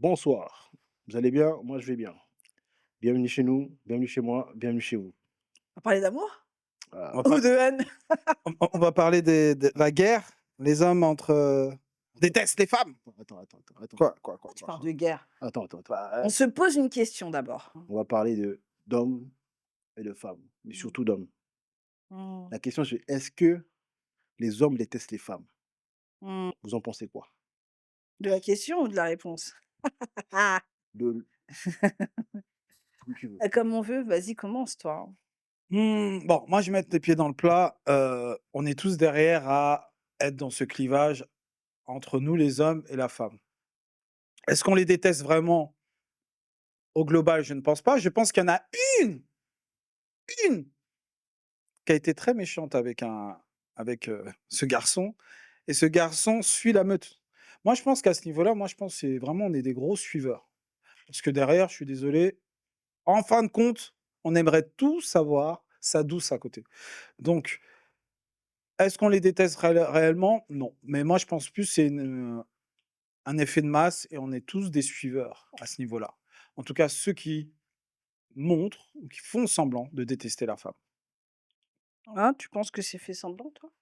Bonsoir. Vous allez bien? Moi, je vais bien. Bienvenue chez nous, bienvenue chez moi, bienvenue chez vous. On va parler d'amour? Ah, On va Ou pas de haine? on va parler de la guerre, les hommes entre, détestent les femmes. attends, Pourquoi tu parles de guerre? attends. On se pose une question d'abord. On va parler d'hommes et de femmes, mais Mmh. surtout d'hommes. Mmh. La question, c'est est-ce que les hommes détestent les femmes? Mmh. Vous en pensez quoi? De la question ou de la réponse? Ah! De Comme tu veux. Comme on veut, vas-y commence toi, hein. Bon, moi, je vais mettre les pieds dans le plat, on est tous derrière à être dans ce clivage entre nous, les hommes et la femme. Est-ce qu'on les déteste vraiment? Au global, je ne pense pas. Je pense qu'il y en a une, une qui a été très méchante avec ce garçon et ce garçon suit la meute. Moi, je pense qu'à ce niveau-là, moi, je pense que c'est vraiment on est des gros suiveurs. Parce que derrière, je suis désolé, en fin de compte, on aimerait tout savoir sa douce à côté. Donc, est-ce qu'on les déteste réellement? Non. Mais moi, je pense plus c'est un effet de masse et on est tous des suiveurs à ce niveau-là. En tout cas, ceux qui montrent ou qui font semblant de détester la femme. Hein, tu penses que c'est fait semblant toi?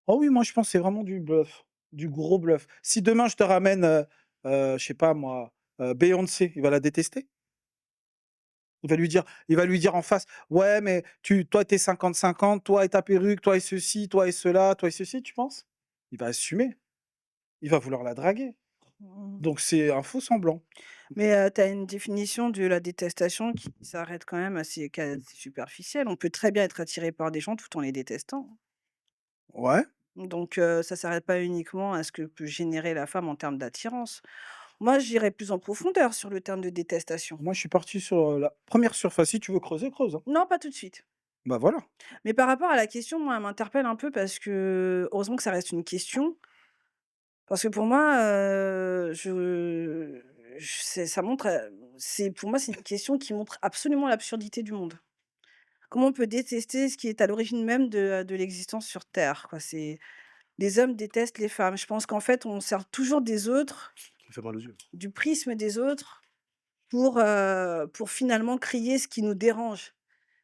Oh oui, moi, je pense que c'est vraiment du bluff, du gros bluff. Si demain je te ramène, je sais pas moi, Beyoncé, il va la détester? Il va lui dire en face: «Ouais, mais toi, tu es 50-50, toi et ta perruque, toi et ceci, toi et cela, toi et ceci», tu penses? Il va assumer, il va vouloir la draguer. Mmh. Donc c'est un faux semblant. Mais, tu as une définition de la détestation qui s'arrête quand même assez superficielle. On peut très bien être attiré par des gens tout en les détestant. Ouais, Donc, ça s'arrête pas uniquement à ce que peut générer la femme en termes d'attirance. Moi, j'irais plus en profondeur sur le terme de détestation. moi je suis parti sur, la première surface. Si tu veux creuser, creuse, hein. Non, pas tout de suite. Bah voilà. Mais par rapport à la question, moi, elle m'interpelle un peu parce que heureusement que ça reste une question. Parce que pour moi, c'est ça montre, c'est pour moi, c'est une question qui montre absolument l'absurdité du monde. Comment on peut détester ce qui est à l'origine même de l'existence sur terre, quoi? C'est les hommes détestent les femmes. Je pense qu'en fait, on sert toujours des autres, Ça fait mal aux yeux. du prisme des autres pour finalement crier ce qui nous dérange.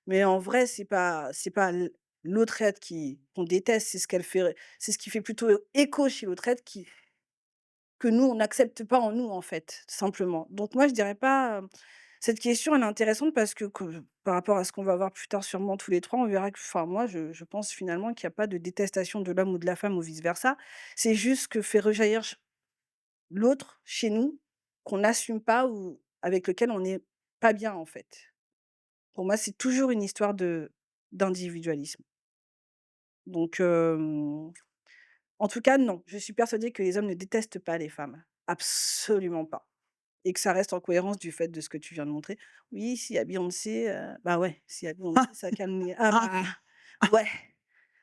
Mais en vrai, c'est pas l'autre être qu'on déteste, c'est ce qui fait plutôt écho chez l'autre être que nous, on n'accepte pas en nous, en fait, simplement. Donc moi, je dirais pas, cette question, elle est intéressante parce que par rapport à ce qu'on va voir plus tard sûrement tous les 3, on verra que enfin moi, je pense finalement qu'il y a pas de détestation de l'homme ou de la femme ou vice versa. C'est juste que fait rejaillir l'autre chez nous, qu'on n'assume pas ou avec lequel on n'est pas bien, en fait. Pour moi, c'est toujours une histoire d'individualisme. Donc, en tout cas, non, je suis persuadée que les hommes ne détestent pas les femmes. Absolument pas. Et que ça reste en cohérence du fait de ce que tu viens de montrer. Oui, s'il y a Beyoncé, bah, ouais, s'il y a Beyoncé, ça calme les bah, ouais.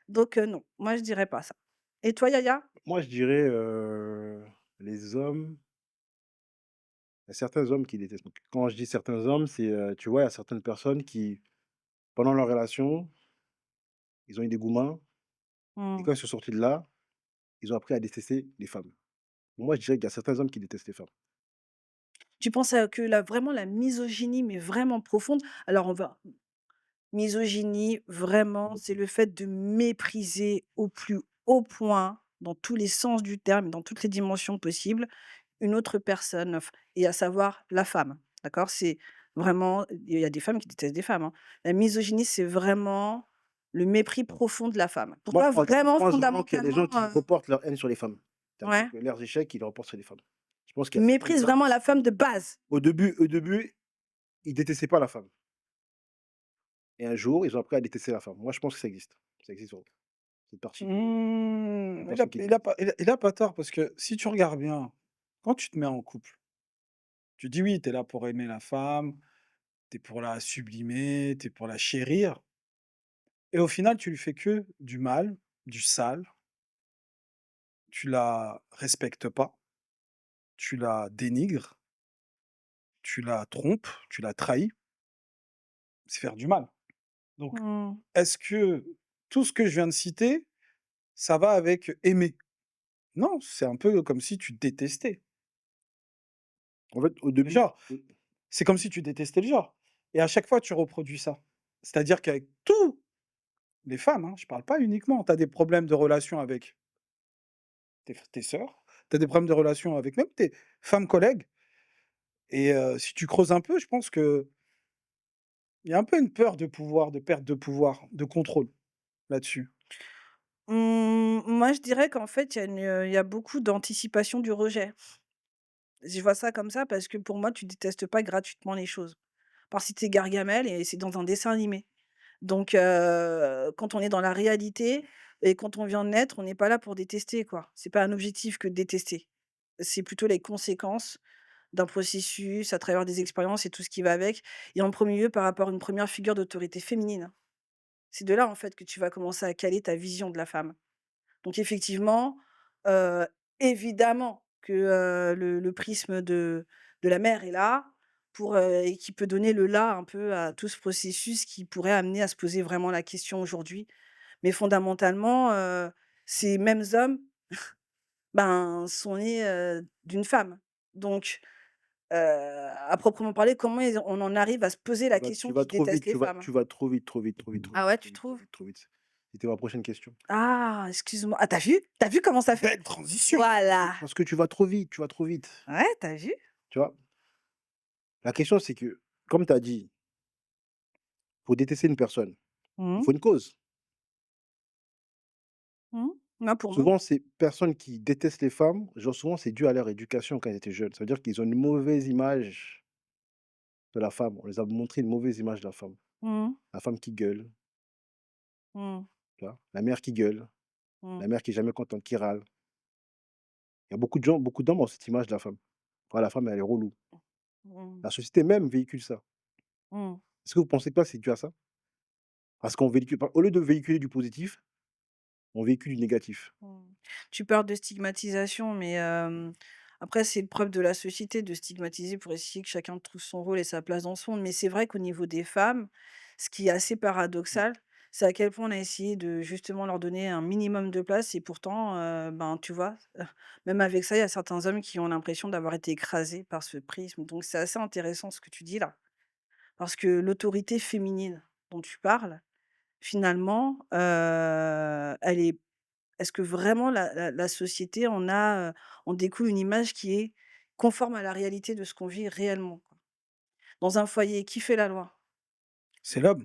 Donc, non, moi je dirais pas ça. Et toi, Yaya? Moi, je dirais, les hommes il y a certains hommes qui détestent. Donc quand je dis certains hommes, c'est, tu vois, il y a certaines personnes qui, pendant leur relation, ils ont eu des gourmands et Mmh. quand ils sont sortis de là, ils ont appris à détester les femmes. Moi, je dirais qu'il y a certains hommes qui détestent les femmes. Tu penses, que vraiment la misogynie, mais vraiment profonde alors on va misogynie, vraiment, c'est le fait de mépriser au plus haut point, dans tous les sens du terme, dans toutes les dimensions possibles, une autre personne, et à savoir la femme, d'accord? C'est vraiment il y a des femmes qui détestent des femmes, hein. La misogynie, c'est vraiment le mépris profond de la femme. Pour Moi, toi, je vraiment pense vraiment qu'il y a des gens fondamentalement, qui reportent leur haine sur les femmes. C'est-à-dire ouais, que leurs échecs, ils les reportent sur les femmes. Je pense qu'il qui y a certains méprisent hommes, vraiment la femme de base? au début, ils détestaient pas la femme et un jour, ils ont appris à détester la femme. Moi, je pense que ça existe. Ça existe vraiment, cette partie de Il a personnes qui il a détestent. pas il a pas tort parce que si tu regardes bien, quand tu te mets en couple, tu dis oui, tu es là pour aimer la femme, tu es pour la sublimer, tu es pour la chérir et au final, tu lui fais que du mal, du sale, tu la respectes pas, tu la dénigres, tu la trompes, tu la trahis, c'est faire du mal. Donc Mmh. est-ce que tout ce que je viens de citer, ça va avec aimer? Non, c'est un peu comme si tu détestais. En fait, au Le début genre, c'est comme si tu détestais le genre et à chaque fois tu reproduis ça. C'est-à-dire qu'avec tous les femmes, hein, je parle pas uniquement, tu as des problèmes de relation avec tes sœurs, tu as des problèmes de relation avec même tes femmes collègues et si tu creuses un peu, je pense qu'il y a un peu une peur de pouvoir, de perte de pouvoir, de contrôle là-dessus. Moi, je dirais qu'en fait, il y a beaucoup d'anticipation du rejet. Je vois ça comme ça parce que pour moi, tu détestes pas gratuitement les choses. Parce que tu Gargamel et c'est dans un dessin animé. Donc quand on est dans la réalité et quand on vient de naître, on n'est pas là pour détester, quoi. C'est pas un objectif que de détester. C'est plutôt les conséquences d'un processus à travers des expériences et tout ce qui va avec et en premier lieu par rapport à une première figure d'autorité féminine. C'est de là, en fait, que tu vas commencer à caler ta vision de la femme. Donc effectivement, heu, évidemment que, le prisme de la mère est là pour, et qui peut donner le là un peu à tout ce processus qui pourrait amener à se poser vraiment la question aujourd'hui. Mais fondamentalement, ces mêmes hommes, ben, sont nés, d'une femme. Donc, à proprement parler, comment on en arrive à se poser la question tu vas qu'ils trop vite, détestent les femmes? tu vas trop vite, trop vite, trop vite, trop Ah vite, ouais, trop tu vite, trop trouves? vite, trop vite. C'était ma prochaine question. Ah, excuse-moi. Ah, t'as vu? T'as vu comment ça fait? Belle transition! Voilà. Parce que tu vas trop vite, tu vas trop vite, Ouais, t'as vu? tu vois? La question, c'est que, comme tu as dit, pour détester une personne, il Mmh. faut une cause. Mmh. Non, pour moi. Souvent, ces personnes qui détestent les femmes, genre souvent, c'est dû à leur éducation quand ils étaient jeunes. Ça veut dire qu'ils ont une mauvaise image de la femme. On les a montré une mauvaise image de la femme. Mmh. La femme qui gueule, Mmh. tu vois? La mère qui gueule, Mmh. la mère qui est jamais contente, qui râle. Il y a beaucoup de gens, beaucoup d'hommes ont cette image de la femme. Voilà, la femme, elle est relou. Mmh. La société même véhicule ça. Mmh. Est-ce que vous pensez pas que c'est dû à ça? Parce qu'on véhicule pas au lieu de véhiculer du positif, on véhicule du négatif. Mmh. Tu parles de stigmatisation, mais après c'est le propre de la société de stigmatiser pour essayer que chacun trouve son rôle et sa place dans ce monde. Mais c'est vrai qu'au niveau des femmes, ce qui est assez paradoxal, c'est à quel point on a essayé de justement leur donner un minimum de place et pourtant, ben, tu vois, même avec ça, il y a certains hommes qui ont l'impression d'avoir été écrasés par ce prisme. Donc c'est assez intéressant ce que tu dis là. Parce que l'autorité féminine dont tu parles, finalement, elle est est-ce que vraiment la société en découle une image qui est conforme à la réalité de ce qu'on vit réellement, quoi? Dans un foyer, qui fait la loi? C'est l'homme.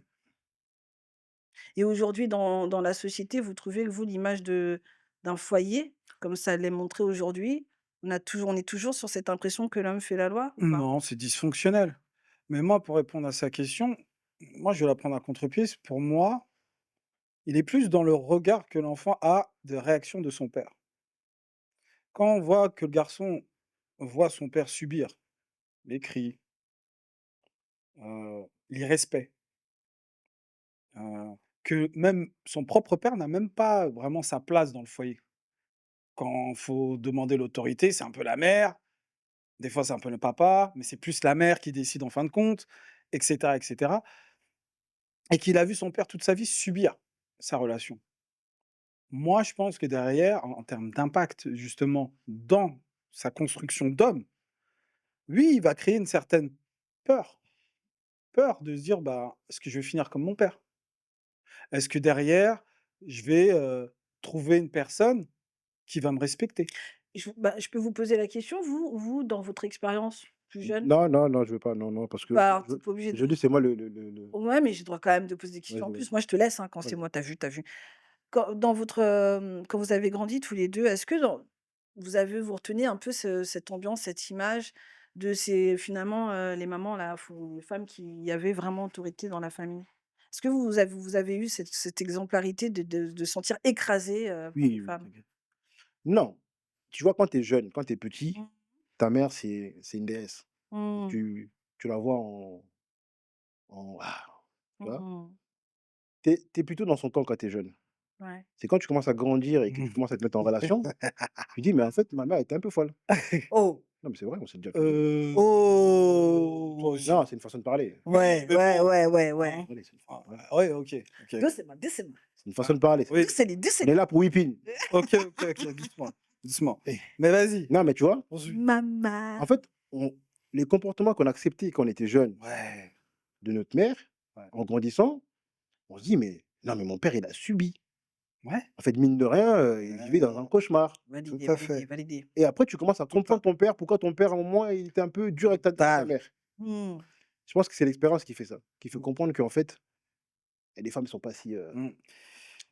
Et aujourd'hui dans la société, vous trouvez que vous, l'image d'un foyer, comme ça l'est montré aujourd'hui, on est toujours sur cette impression que l'homme fait la loi ou pas? Non, c'est dysfonctionnel. Mais moi, pour répondre à sa question, moi, je vais la prendre à contre-pied. Pour moi, il est plus dans le regard que l'enfant a de réaction de son père. Quand on voit que le garçon voit son père subir les cris, l'irrespect, que même son propre père n'a même pas vraiment sa place dans le foyer. Quand il faut demander l'autorité, c'est un peu la mère, des fois c'est un peu le papa, mais c'est plus la mère qui décide en fin de compte, et cetera, et cetera. Et qu'il a vu son père toute sa vie subir sa relation. Moi, je pense que derrière, en termes d'impact justement dans sa construction d'homme, oui, il va créer une certaine peur. Peur de se dire: «Bah, est-ce que je vais finir comme mon père? Est-ce que derrière, je vais, trouver une personne qui va me respecter?» Je peux vous poser la question, vous, dans votre expérience plus jeune? Non, non, non, je veux pas, non, non, parce que Bah, alors tu pas obligé de aujourd'hui, c'est moi ouais, mais j'ai le droit quand même de poser des questions en vas-y, plus. vas-y, Moi, je te laisse, hein, quand c'est vas-y. moi. T'as vu, t'as vu? Quand vous avez grandi tous les 2, est-ce que vous retenez un peu cette ambiance, cette image de ces finalement, les mamans là, les femmes qui avaient vraiment autorité dans la famille? Est-ce que vous avez eu cette exemplarité de sentir écrasée, par les Oui, oui, femmes? t'inquiète. Non, tu vois, quand tu es jeune, quand tu es petit, Mmh. ta mère, c'est une déesse. Mmh. Tu la vois en tu vois? Mmh. Tu es plutôt dans son temps quand tu es jeune. Ouais. C'est quand tu commences à grandir et que tu commences à te mettre en relation, tu dis: «Mais en fait, ma mère était un peu folle». Oh! Non, mais c'est vrai, on s'est déjà fait dire. Toi Oh! aussi. Non, c'est une façon de parler. Oui, Ouais, mais ouais, bon, ouais, ouais, hein? ouais. Allez, c'est une façon Ah, de parler. ouais, OK, OK. Doucement, doucement. C'est une Ah, façon de parler, c'est oui, on est là pour whipping. OK, OK, OK, doucement, doucement. Mais vas-y, Non, mais tu vois? poursuis. Mama. En fait, les comportements qu'on acceptait quand on était jeune Ouais, de notre mère, ouais, en grandissant, on se dit: «Mais non, mais mon père, il a subi». ouais, En fait, mine de rien, il vivait dans un cauchemar tout Validé, à validé, fait, validé. et après tu commences à tout à comprendre ton père, pourquoi ton père, à un moment, il était un peu dur avec ta total. mère. Mmh. Je pense que c'est l'expérience qui fait ça, qui fait Mmh, comprendre qu'en fait, les femmes sont pas si, mmh.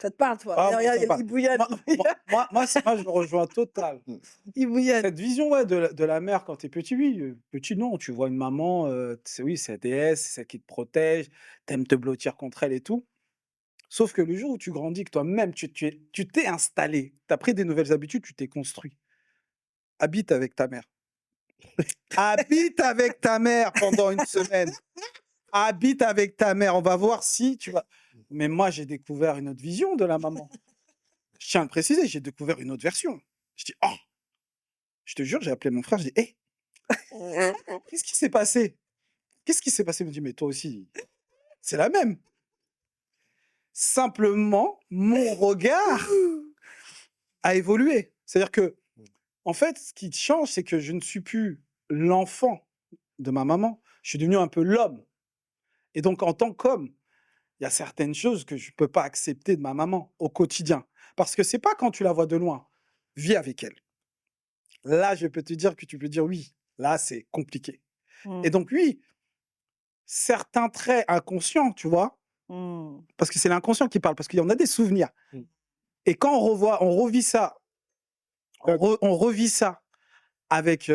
Ça te parle, toi? Ah, Et moi, regarde, ça me parle. il bouillonne, Moi il moi bouillonne, moi moi, c'est moi, je me rejoins total. mmh, il bouillonne. Cette vision, ouais, de la mère quand tu es petit, oui, petit non, tu vois une maman, c'est oui, c'est la déesse, c'est celle qui te protège, tu aimes te blottir contre elle et tout. Sauf que le jour où tu grandis, que toi-même tu t'es installé, tu as pris des nouvelles habitudes, tu t'es construit. Habite avec ta mère. Habite avec ta mère pendant une semaine. Habite avec ta mère, on va voir si tu vas mais moi, j'ai découvert une autre vision de la maman. Je tiens à le préciser, j'ai découvert une autre version. Je dis: «Oh!» Je te jure, j'ai appelé mon frère, je dis: «Hé, qu'est-ce qui s'est passé? Qu'est-ce qui s'est passé?» Il me dit: «Mais toi aussi, c'est la même». Simplement, mon regard a évolué. C'est-à-dire que, mmh. en fait, ce qui change, c'est que je ne suis plus l'enfant de ma maman, je suis devenu un peu l'homme et donc en tant qu'homme, il y a certaines choses que je peux pas accepter de ma maman au quotidien. Parce que c'est pas quand tu la vois de loin, vis avec elle. Là, je peux te dire que tu peux dire: «Oui, là, c'est compliqué» et Mmh. donc oui, certains traits inconscients, tu vois? Mmh. Parce que c'est l'inconscient qui parle, parce qu'il y en a des souvenirs Mmh. et quand on revit ça, on revit ça avec,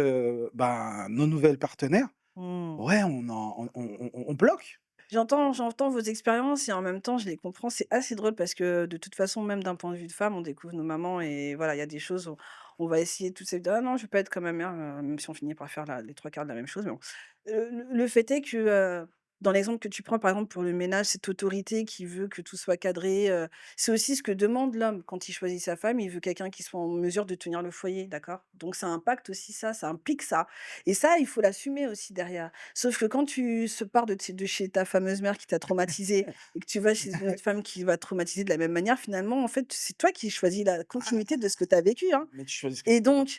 ben, nos nouvelles partenaires, Mmh. ouais, on bloque. J'entends vos expériences et en même temps, je les comprends. C'est assez drôle parce que de toute façon, même d'un point de vue de femme, on découvre nos mamans et voilà, il y a des choses, on va essayer toute sa vie de: «Ah non, je veux pas être comme ma mère», même si on finit par faire les 3 quarts de la même chose, mais bon. Le fait est que, dans l'exemple que tu prends, par exemple, pour le ménage, cette autorité qui veut que tout soit cadré, c'est aussi ce que demande l'homme quand il choisit sa femme. Il veut quelqu'un qui soit en mesure de tenir le foyer, d'accord? Donc ça impacte aussi ça, ça implique ça et ça, il faut l'assumer aussi derrière. Sauf que quand tu se pars de chez ta fameuse mère qui t'a traumatisé et que tu vas chez une autre femme qui va te traumatiser de la même manière, finalement, en fait, c'est toi qui choisis la continuité de ce que tu as vécu, hein. Mais tu choisis ce que Et tu veux. donc,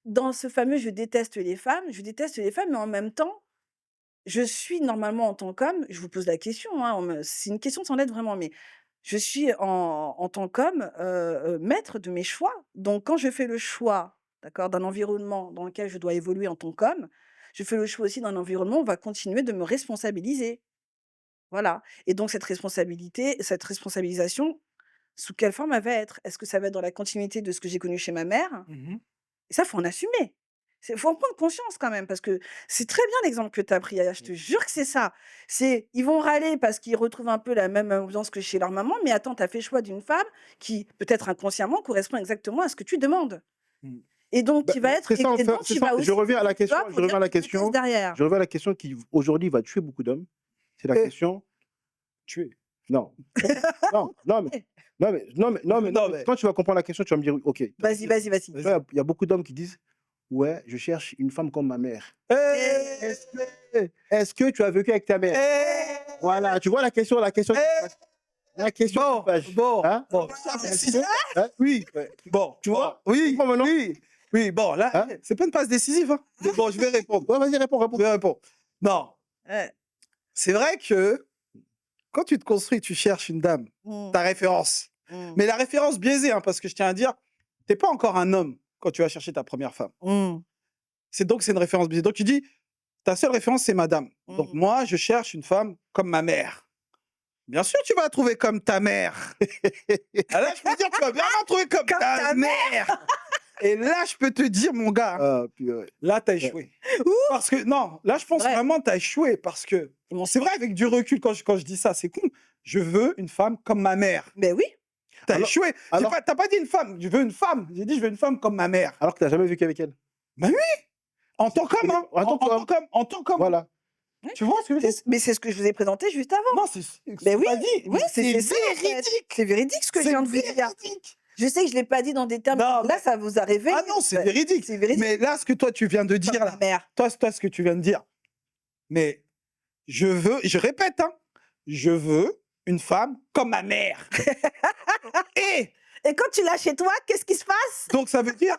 dans ce fameux je déteste les femmes, mais en même temps, je suis normalement en tant qu'homme, je vous pose la question, hein, c'est une question sans lettres vraiment, mais je suis en tant qu'homme, maître de mes choix. Donc quand je fais le choix, d'accord, d'un environnement dans lequel je dois évoluer en tant qu'homme, je fais le choix aussi d'un environnement où on va continuer de me responsabiliser. Voilà et donc cette responsabilité, cette responsabilisation, sous quelle forme elle va être? Est-ce que ça va être dans la continuité de ce que j'ai connu chez ma mère? Mmh. Et ça, faut en assumer. Faut en prendre conscience quand même parce que c'est très bien l'exemple que tu as pris, je Mmh. te jure que c'est ça. C'est ils vont râler parce qu'ils retrouvent un peu la même ambiance que chez leur maman, mais attends, tu as fait le choix d'une femme qui, peut-être inconsciemment, correspond exactement à ce que tu demandes Mmh. et donc Bah, qui va être c'est ça, et enfin, donc c'est tu ça. vas Je aussi reviens à la question, pour dire que tu détestes derrière. je reviens à la question qui, aujourd'hui, va tuer beaucoup d'hommes. C'est la Eh, question tu es. non, non, non, mais non, mais non, mais non, mais non, Non, mais mais quand tu vas comprendre la question, tu vas me dire: «OK». Tu vas me Vas-y, dire, vas-y, vas-y. tu vois, vas-y. il y a beaucoup d'hommes qui disent: «Ouais, je cherche une femme comme ma mère». Eh! Est-ce que tu as vécu avec ta mère? Eh! Voilà, tu vois la question qui Eh! fâche. La question qui Bon, fâche, bon, hein? bon. Est-ce que hein? Oui, ouais. Bon, Tu bon, vois? Tu oui, comprends maintenant? oui, oui, bon, là, Hein? c'est pas une passe décisive, hein. Mais bon, je vais répondre. Ouais, vas-y, réponds, Je réponds. vais répondre. Non, Ouais. c'est vrai que quand tu te construis, tu cherches une dame, Mmh. ta référence. Mmh. Mais la référence biaisée, hein, parce que je tiens à dire, t'es pas encore un homme quand tu vas chercher ta première femme. Mmh. C'est une référence biaisée. Donc tu dis, ta seule référence, c'est madame. Donc Mmh. moi, je cherche une femme comme ma mère. Bien sûr, tu vas la trouver comme ta mère. Ah, là, je peux te dire, tu vas bien la trouver comme Comme ta ta mère. Et là, je peux te dire, mon gars, Ah, purée. là, t'as Ouais. échoué. Parce que, non, là, je pense Vrai. vraiment que t'as échoué. Parce que, Ils m'ont c'est vrai, avec du recul, quand je dis ça, c'est con. Je veux une femme comme ma mère. Mais oui. T'as Alors échoué. alors T'as pas dit une femme, je veux une femme. J'ai dit, je veux une femme comme ma mère. alors que tu as jamais vécu avec elle? Ben oui, en tant qu'homme, hein. En tant qu'homme. En tant qu'homme. Voilà. Oui. Tu vois ce que je veux dire? Mais c'est ce que je vous ai présenté juste avant. Non, c'est Ben oui, pas dit. oui, Mais c'est ça, en fait. véridique. C'est véridique ce que je C'est viens de vous dire. véridique. Je sais que je l'ai pas dit dans des termes Non, là, mais- ça vous a réveillé. Ah non, c'est Ouais, véridique. c'est véridique. Mais là, ce que toi, tu viens de dire, Comme ma là, mère. toi, ce que tu viens de dire, mais je répète, hein, je veux une femme comme ma mère. Et Et quand tu l'as chez toi, qu'est-ce qui se passe? donc, ça veut dire,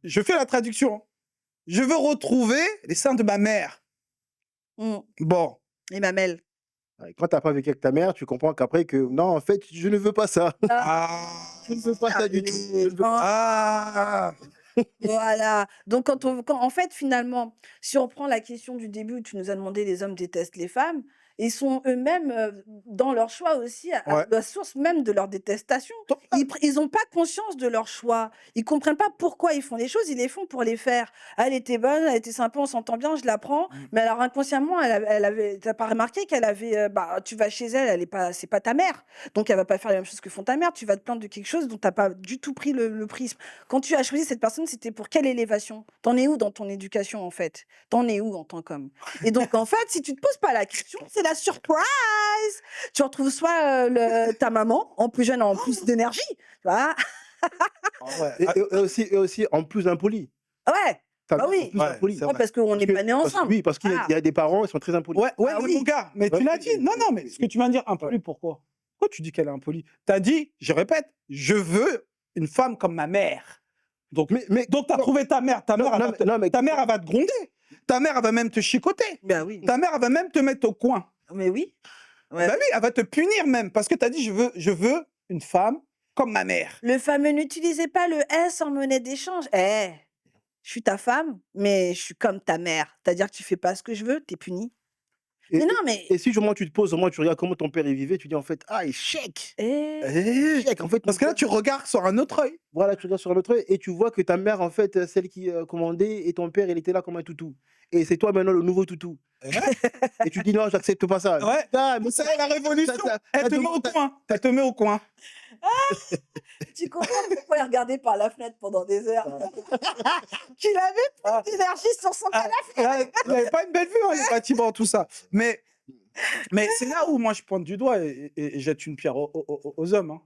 je fais la traduction, hein, je veux retrouver les seins de ma mère. Mmh. Bon. Les mamelles. Ouais, quand tu as pas vécu avec ta mère, tu comprends qu'après que non, en fait, je ne veux pas ça. Ah. Je ne veux pas ça du tout. Je ne Allez, veux pas. Ah. voilà. Donc en fait, finalement, si on prend la question du début où tu nous as demandé: «Les hommes détestent les femmes», ils sont eux-mêmes, dans leur choix aussi à Ouais. la source même de leur détestation. Total. Ils ont pas conscience de leur choix. Ils comprennent pas pourquoi ils font les choses, ils les font pour les faire. «Ah, elle était bonne, elle était sympa, on s'entend bien, je la prends». Mmh. Mais alors inconsciemment, elle avait tu pas remarqué qu'elle avait, bah, tu vas chez elle, elle est pas c'est pas ta mère, donc elle va pas faire la même chose que font ta mère. Tu vas te plaindre de quelque chose dont tu as pas du tout pris le prisme. Quand tu as choisi cette personne, c'était pour quelle élévation? Tu en es où dans ton éducation, en fait? Tu en es où en tant qu'homme? Et donc, en fait, si tu te poses pas la question, c'est la surprise! Tu retrouves soit, ta maman, en plus jeune, en plus d'énergie, tu vois? Ah ouais. Et, Ah, et aussi, en plus impoli. Ouais, Ta bah mère, en oui, plus ouais, impoli. c'est ouais, vrai. parce qu'on Parce n'est que, pas nés ensemble. oui, parce qu'il Voilà. y a des parents, ils sont très impolis. Ouais, ouais, Ah mais mon oui. gars, mais tu Ouais, l'as dit. Non, non, mais ce que tu viens de dire, impoli, ouais. pourquoi? Pourquoi tu dis qu'elle est impolie? Tu as dit, je répète, je veux une femme comme ma mère. Donc, Mais donc tu as non, trouvé ta mère. Ta mère, elle non, va te, non, mais ta mère, elle va te gronder. Ta mère, elle va même te chicoter. Bah oui. Ta mère, elle va même te mettre au coin. Mais oui. Ouais. Bah oui, elle va te punir même parce que tu as dit, je veux une femme comme ma mère. Le fameux «N'utilisez pas le S en monnaie d'échange». Eh! Je suis ta femme, mais je suis comme ta mère. C'est-à-dire que tu fais pas ce que je veux, tu es puni. et, Mais non, et- mais et si au moins tu te poses, au moins tu regardes comment ton père y vivait, tu dis en fait, ah, échec! Eh, Échec! En fait, parce que là, tu regardes sur un autre œil. voilà, tu regardes sur l'autre œil et tu vois que ta mère, en fait, celle qui commandait, et ton père, il était là comme un toutou. Et c'est toi maintenant le nouveau toutou. Ouais, Et tu dis non, j'accepte pas ça. ouais. Ah, mais C'est la révolution. Elle ça te met au demande. coin. Elle te met au coin. tu comprends pourquoi il regardait par la fenêtre pendant des heures? Qu'il avait Ah, plus d'énergie sur son ah, canapé. il n'avait pas une belle vue, hein, les bâtiments, tout ça. Mais c'est là où moi je pointe du doigt et jette une pierre aux hommes, hein.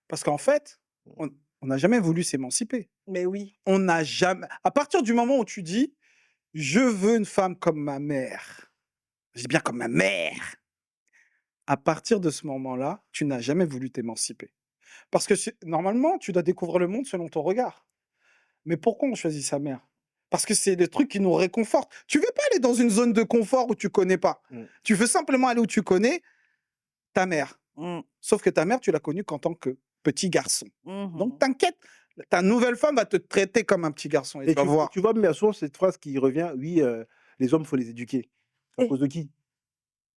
Parce qu'en fait, on n'a jamais voulu s'émanciper. Mais oui. On n'a jamais. À partir du moment où tu dis, je veux une femme comme ma mère, je dis bien comme ma mère, à partir de ce moment-là, tu n'as jamais voulu t'émanciper. Parce que normalement, tu dois découvrir le monde selon ton regard. Mais pourquoi on choisit sa mère? Parce que c'est le truc qui nous réconforte. Tu veux pas aller dans une zone de confort où tu connais pas. Mm. Tu veux simplement aller où tu connais ta mère. Mmh. Sauf que ta mère, tu l'as connue qu'en tant que petit garçon. Donc Mmh. t'inquiète, ta nouvelle femme va te traiter comme un petit garçon et Et tu vas voir. tu vois, mais souvent cette phrase qui revient, oui, les hommes, faut les éduquer. C'est à Et cause de qui?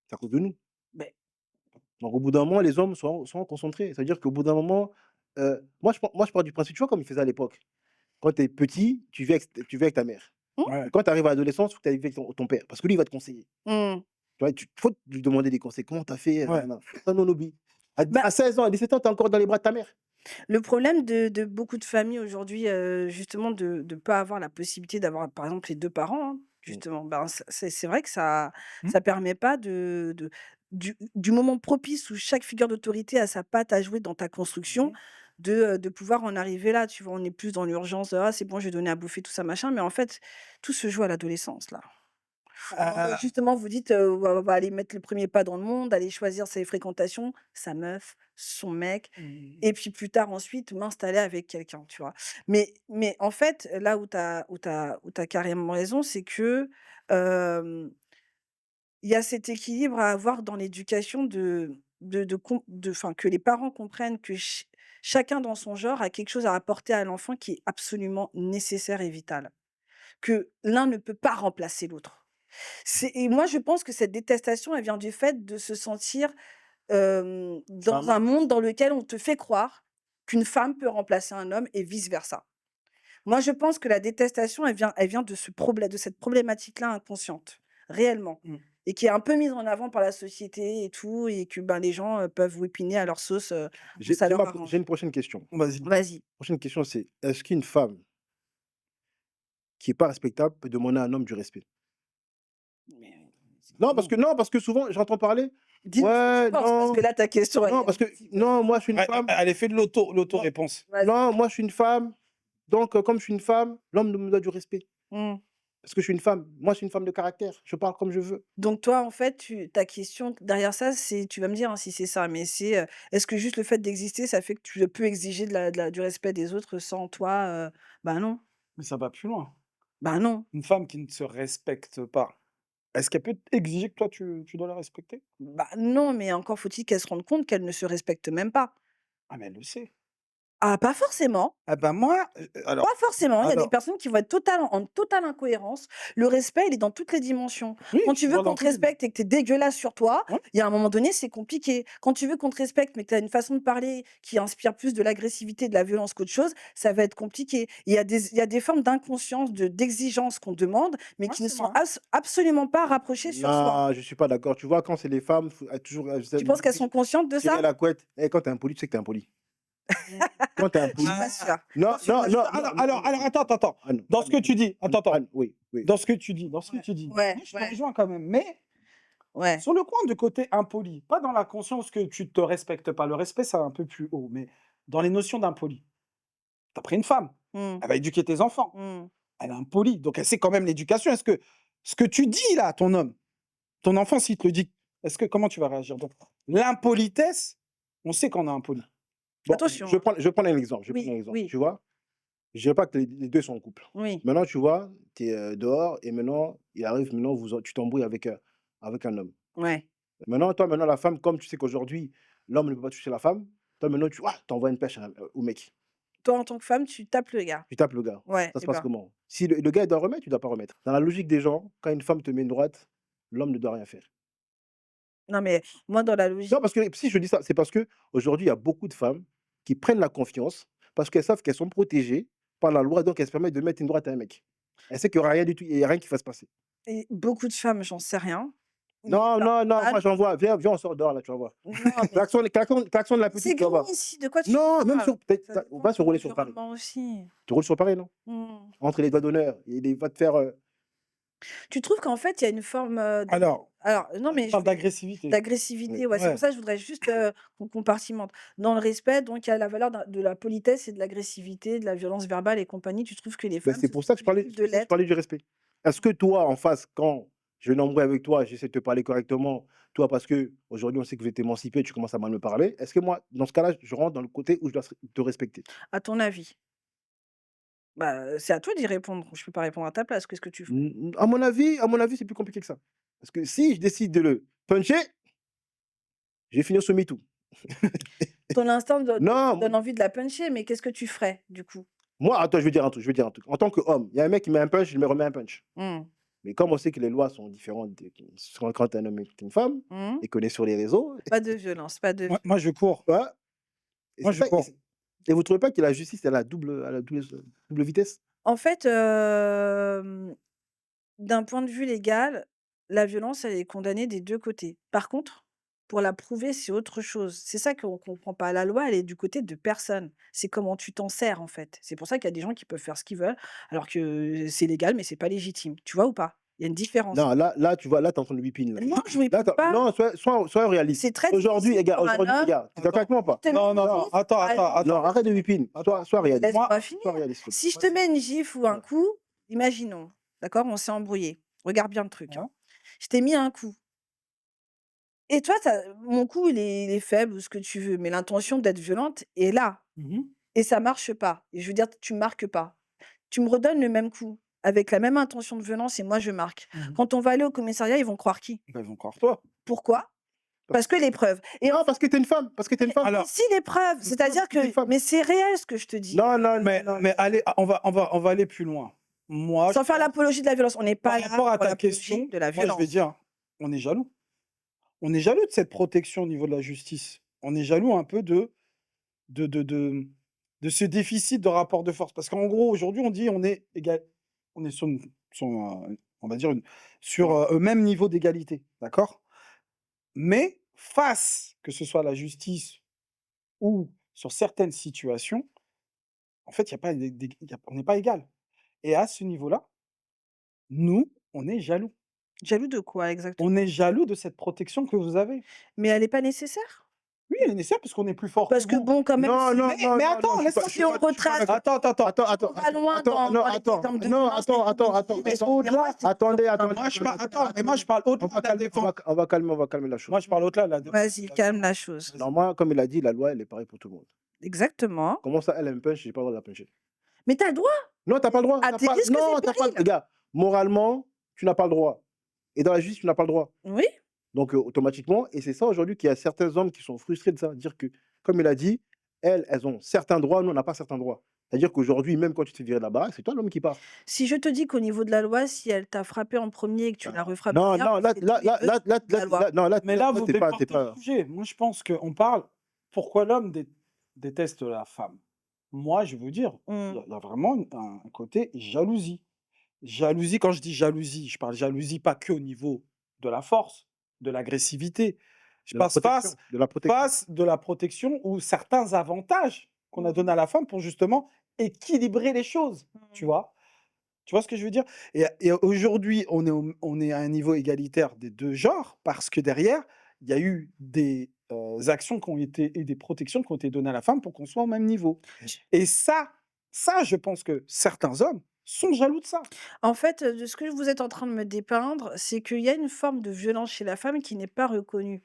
C'est à cause de nous. beh, Donc au bout d'un moment, les hommes sont concentrés. Ça veut dire qu'au bout d'un moment, moi je pars du principe, tu vois comme ils faisaient à l'époque. Quand tu es petit, tu vis avec ta mère. mmh, Ouais. Mais quand tu arrives à l'adolescence, il faut que tu ailles avec ton père, parce que lui, il va te conseiller. mmh. Tu vois? Faut lui demander des conseils. «Comment tu as fait?» Ouais. nanana. Ça, non, oublie. Bah, À 16 ans, à 17 ans, tu es encore dans les bras de ta mère. le problème de beaucoup de familles aujourd'hui, justement de pas avoir la possibilité d'avoir, par exemple, les 2 parents, hein, Mmh. justement, ben, c'est vrai que ça Mmh. permet pas du moment propice où chaque figure d'autorité a sa patte à jouer dans ta construction, Mmh. de pouvoir en arriver là, tu vois? On est plus dans l'urgence, «Ah c'est bon, je vais donner à bouffer», tout ça machin, mais en fait, tout se joue à l'adolescence, là. Justement, vous dites, on va aller mettre le premier pas dans le monde, aller choisir ses fréquentations, sa meuf, son mec Mmh. et puis plus tard ensuite m'installer avec quelqu'un, tu vois? Mais en fait, là où tu as carrément raison, c'est que, hem, il y a cet équilibre à avoir dans l'éducation enfin, que les parents comprennent que chacun dans son genre a quelque chose à apporter à l'enfant qui est absolument nécessaire et vital. Que l'un ne peut pas remplacer l'autre. Et moi, je pense que cette détestation, elle vient du fait de se sentir, dans Femme. un monde dans lequel on te fait croire qu'une femme peut remplacer un homme et vice versa. Moi, je pense que la détestation, elle vient de cette problématique-là inconsciente, réellement, Mmh. et qui est un peu mise en avant par la société et tout et que, ben, les gens, peuvent whippiner à leur sauce, quand ça leur J'ai arrange. une prochaine question. Vas-y. Vas-y. Prochaine question, c'est est-ce qu'une femme qui est pas respectable peut demander à un homme du respect? Mais c'est Non, comment? parce que souvent, j'entends parler: Dis-nous ce que tu «Ouais, penses parce que non, là, ta question, elle non, est un parce que petit peu non, moi, je suis une Ouais, femme, elle est fait de moi l'auto-réponse. vas-y. non, moi, je suis une femme, donc comme je suis une femme, l'homme me doit du respect. Mmh. Parce que je suis une femme. Moi, je suis une femme de caractère, je parle comme je veux». Donc toi, en fait, ta question derrière ça, c'est tu vas me dire, hein, si c'est ça, mais c'est, est-ce que juste le fait d'exister, ça fait que tu peux exiger du respect des autres sans toi, bah, non. Mais ça va plus loin. Bah non. Une femme qui ne se respecte pas, est-ce qu'elle peut exiger que toi tu dois la respecter? Bah non, mais encore faut-il qu'elle se rende compte qu'elle ne se respecte même pas. Ah mais elle le sait. Ah, pas forcément. Ah bah moi, Pas alors forcément, il y a des alors personnes qui vont être en totale incohérence. Le respect, il est dans toutes les dimensions. oui, Quand tu je veux vois qu'on dans te tous les respecte et que tu es dégueulasse sur toi, ouais, il y a un moment donné, c'est compliqué. Quand tu veux qu'on te respecte, mais que tu as une façon de parler qui inspire plus de l'agressivité, de la violence qu'autre chose, ça va être compliqué. Il y a des formes d'inconscience, d'exigence qu'on demande, mais ouais, qui ne c'est sont vrai. absolument pas rapprochées sur soi. Non, je suis pas d'accord. Tu vois, quand c'est les femmes, faut toujours Tu penses qu'elles sont conscientes de tirer ça? la couette. Eh, quand t'es impoli, tu sais que t'es impoli. Mmh. Quand t'es Je suis impoli. pas sûre. Non, Moi, je suis non, pas non, sûre. non, Alors attends. Ah non, Dans ah ce non, que tu dis, attends. oui, oui. Dans ce que Ouais, tu dis, ouais, moi je te ouais, rejoins quand même, mais ouais. sur le coin de côté impoli, pas dans la conscience que tu te respectes pas. Le respect, ça va un peu plus haut, mais dans les notions d'impoli. Tu as pris une femme, Mmh, elle va éduquer tes enfants, mmh. elle est impolie, donc elle sait quand même l'éducation. Est-ce que ce que tu dis là à ton homme, ton enfant s'il te le dit, est-ce que comment tu vas réagir? Donc l'impolitesse, on sait qu'on est impoli. Bon, Attention, hein. je vais prendre un exemple. Je vais prendre Oui, un exemple. oui, Tu vois, je dirais pas que les deux sont en couple. oui. Maintenant, tu vois, tu es dehors et maintenant, il arrive, maintenant, tu t'embrouilles avec un homme. Ouais. Maintenant, toi, maintenant, la femme, comme tu sais qu'aujourd'hui, l'homme ne peut pas toucher la femme, toi, maintenant, tu envoies une pêche au mec. Toi, en tant que femme, tu tapes le gars. Tu tapes le gars. Ouais, Ça se et passe ben. comment? Si le gars, il doit remettre, tu dois pas remettre. Dans la logique des gens, quand une femme te met une droite, l'homme ne doit rien faire. Non, mais moi, dans la Non, logique parce que si je dis ça, c'est parce qu'aujourd'hui, il y a beaucoup de femmes qui prennent la confiance parce qu'elles savent qu'elles sont protégées par la loi, donc elles se permettent de mettre une droite à un mec. Elle sait qu'il y aura rien du tout, il y a rien qui va se passer. et beaucoup de femmes, j'en sais rien, mais Non, non, non, moi personne j'en vois. Viens, on sort dehors là, tu vas voir. non, mais Klaxon de la c'est petite, tu vas voir. gris ici, de quoi tu Non, même parles? sur peut-être Ça on dépend de va se ton rouler sur Paris. environnement aussi. Tu roules sur Paris, non? Mmh. Entre les doigts d'honneur, il va te faire, Tu trouves qu'en fait, il y a une forme, Alors, alors non, là tu mais je parles vais d'agressivité. d'agressivité, oui. ouais, c'est pour Ouais. ça que je voudrais juste, qu'on compartimente. Dans le respect, donc il y a la valeur de la politesse et de l'agressivité, de la violence verbale et compagnie. Tu trouves que les Ben, femmes se sont c'est obligées de pour ça que je l'être? parlais du respect. Est-ce que toi, en face, quand je vais m'embrouiller avec toi, j'essaie de te parler correctement, toi, parce qu'aujourd'hui, on sait que vous êtes émancipé, tu commences à mal me parler, est-ce que moi, dans ce cas-là, je rentre dans le côté où je dois te respecter? À ton avis? Bah, c'est à toi d'y répondre. Je peux pas répondre à ta place. Qu'est-ce que tu ferais? À mon avis, c'est plus compliqué que ça. Parce que si je décide de le puncher, je vais finir sur MeToo. Ton instinct te Non, donne envie de la puncher, mais qu'est-ce que tu ferais, du coup? moi, attends, je vais dire un truc. En tant qu'homme, il y a un mec qui met un punch, je lui remets un punch. Mmh. Mais comme on sait que les lois sont différentes quand un homme et une femme, Mmh. et qu'on est sur les réseaux, Pas de violence, pas de Moi je cours, ouais, et moi c'est je ça. Et, cours. et vous trouvez pas que la justice, elle a double vitesse? en fait, d'un point de vue légal, la violence, elle est condamnée des 2 côtés. Par contre, pour la prouver, c'est autre chose. C'est ça qu'on comprend pas. La loi, elle est du côté de personne. C'est comment tu t'en sers, en fait. C'est pour ça qu'il y a des gens qui peuvent faire ce qu'ils veulent, alors que c'est légal, mais c'est pas légitime. Tu vois ou pas? Il y a une différence. Non, là, tu vois, là, tu es en train de whipping, là. Non, je ne Là, m'écoute pas. non, sois réaliste. C'est très Aujourd'hui, difficile pour un aujourd'hui, homme regarde, tu es d'accord avec moi ou de pas? te mettre Non, une non, gifle, attends, par attends, exemple. Non, attends, arrête de whipping. attends. Sois réaliste. Laisse-moi Sois finir. réaliste, s'il te plaît. Si je te mets une gifle ou un Ouais, coup, imaginons, d'accord, on s'est embrouillé. Regarde bien le truc, ouais. hein. Je t'ai mis un coup et toi, mon coup, il est faible ou ce que tu veux, mais l'intention d'être violente est là Mmh. et ça marche pas et je veux dire, tu marques pas. Tu me redonnes le même coup avec la même intention de violence et moi je marque. Mmh. Quand on va aller au commissariat, ils vont croire qui? Bah, ils vont croire toi. Pourquoi? Parce Parce que les preuves et en Non, fait, parce que tu es une femme, parce que tu es une femme. mais Alors, si les preuves, Non, c'est-à-dire parce que tu es une que femme. mais c'est réel ce que je te dis. Non, non, non, non. mais allez, on va aller plus loin. Moi, je Sans faire pense, l'apologie de la violence, on n'est par pas là rapport à pour ta l'apologie question, de la moi je vais violence. dire, on est jaloux. On est jaloux de cette protection au niveau de la justice. On est jaloux un peu de de de de ce déficit de rapport de force. Parce qu'en gros, aujourd'hui, on dit on est égal, on est on va dire sur, un même niveau d'égalité, d'accord? Mais face, que ce soit à la justice ou sur certaines situations, en fait, il y a pas on n'est pas égal. Et à ce niveau-là, nous, on est jaloux. Jaloux de quoi On est exactement? jaloux de cette protection que vous avez. Mais elle est pas nécessaire? Oui, elle est nécessaire parce qu'on est plus fort que Parce que vous. bon, quand même, Non, si non, non, Mais non, non, attends, laisse-moi si on je suis pas retrace, d'accord. attends. Attends, si attends, on va attends, loin attends, non, dans les attends, exemples de non, violence attends, et attends, attends, et attends. Au-delà, Attendez, attendez, moi je parle attendez, attends, mais moi je attendez. parle On au-delà va de la calmer, défense. on va calmer la chose. Moi je parle au-delà de la Vas-y, calme la chose. Non, Vas-y. moi, comme il a dit, la loi, elle est pareille pour tout le monde. Exactement. Comment ça, elle, elle me punch, j'ai pas le droit de la puncher? Mais tu as le droit! Non, tu as pas le droit, À tu tes pas risques non, et tu pas périls. regarde, moralement, tu n'as pas le droit et dans la justice, tu n'as pas le droit. Oui, Donc automatiquement et c'est ça aujourd'hui qu'il y a certains hommes qui sont frustrés de ça, dire que, comme il a dit, elles ont certains droits, nous on n'a pas certains droits. C'est-à-dire qu'aujourd'hui, même quand tu te fais virer de la baraque, c'est toi l'homme qui part. si je te dis qu'au niveau de la loi, si elle t'a frappé en premier et que tu la refrappes Non, derrière, non, vous serez tous les 2 sous la loi. non, Mais là, là, vous tu déportez le pas sujet. Moi, je pense qu'on parle pourquoi l'homme déteste la femme. Moi, je veux dire, Mmh. il y a vraiment un côté jalousie. Jalousie, quand je dis jalousie, je parle jalousie pas que au niveau de la force, de l'agressivité. Je passe de la protection. face de la protection ou certains avantages qu'on a Mmh. donnés à la femme pour justement équilibrer les choses, tu Mmh. vois? Tu vois ce que je veux dire? Et aujourd'hui, on est à un niveau égalitaire des 2 genres parce que derrière, il y a eu des, actions qui ont été et des protections qui ont été données à la femme pour qu'on soit au même niveau. Et ça, je pense que certains hommes sont jaloux de ça. En fait, de ce que vous êtes en train de me dépeindre, c'est qu'il y a une forme de violence chez la femme qui n'est pas reconnue,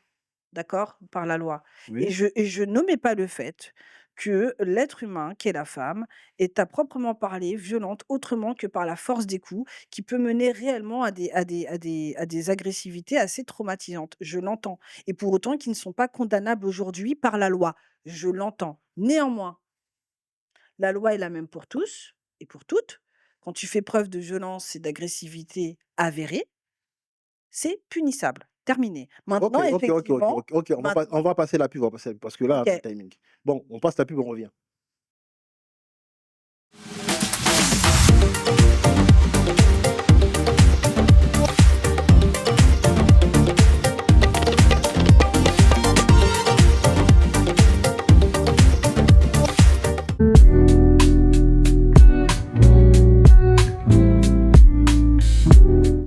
d'accord? Par la loi Oui. et je n'omets pas le fait que l'être humain, qui est la femme, est à proprement parler violente autrement que par la force des coups, qui peut mener réellement à des agressivités assez traumatisantes. Je l'entends et pour autant qui ne sont pas condamnables aujourd'hui par la loi. Je l'entends. Néanmoins, la loi est la même pour tous et pour toutes. Quand tu fais preuve de violence et d'agressivité avérée, c'est punissable. Terminé. OK, Maintenant, OK, OK, OK, effectivement, OK, OK, on maintenant va passer la pub, on va passer parce que là, le OK. timing. Bon, on passe la pub, on revient.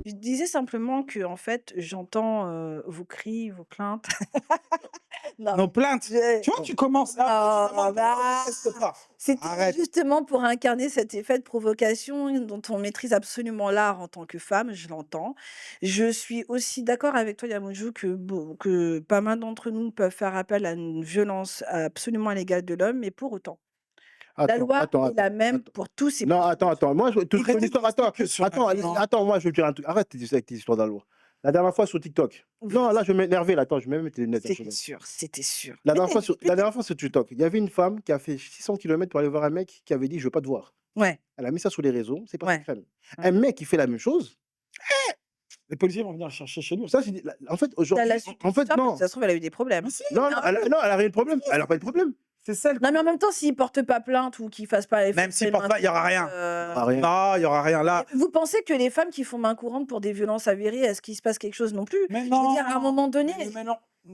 Je disais simplement que en fait, j'entends, vos cris, vos plaintes. Non, Nos plaintes, je tu vois, tu commences là, non, bah, pas. c'était Arrête. justement pour incarner cet effet de provocation dont on maîtrise absolument l'art en tant que femme, je l'entends. Je suis aussi d'accord avec toi, Yamoujou, que pas mal d'entre nous peuvent faire appel à une violence absolument à l'égal de l'homme, mais pour autant, la Attends, loi attends, est la attends, même attends. pour tous et Non, pour attends, toutes. attends. Moi, je toute ton Arrêtez de histoire, rester attends, que sur la violence. attends, moi, je vais te dire un truc. Arrête avec tes histoires de la loi. La dernière fois sur TikTok. Non, là, je vais m'énerver, là. Attends, je vais même mettre les lunettes, là, je C'était vais sûr, c'était sûr. la dernière fois sur TikTok, il y avait une femme qui a fait 600 kilomètres pour aller voir un mec qui avait dit: «Je veux pas te voir». Ouais, Elle a mis ça sur les réseaux, c'est passé ouais, crème. ouais. Un mec qui fait la même chose, Les policiers vont venir le chercher chez lui. ça, j'ai dit la en fait, Tu as la aujourd'hui, suite de en fait, l'histoire parce que non. ça se trouve, elle a eu des problèmes. Mais si, Non, non, non, elle a rien de problème. si, Elle a pas eu de problème. c'est celle Non, mais en même temps, s'ils portent pas plainte ou qu'ils fassent pas ils même fassent pas s'ils une portent main pas, il y aura courante, rien. Ah, rien. Non, il y aura rien et là. vous pensez que les femmes qui font main courante pour des violences avérées, est-ce qu'il se passe quelque chose non plus? Mais Je veux dire, à un non, moment donné mais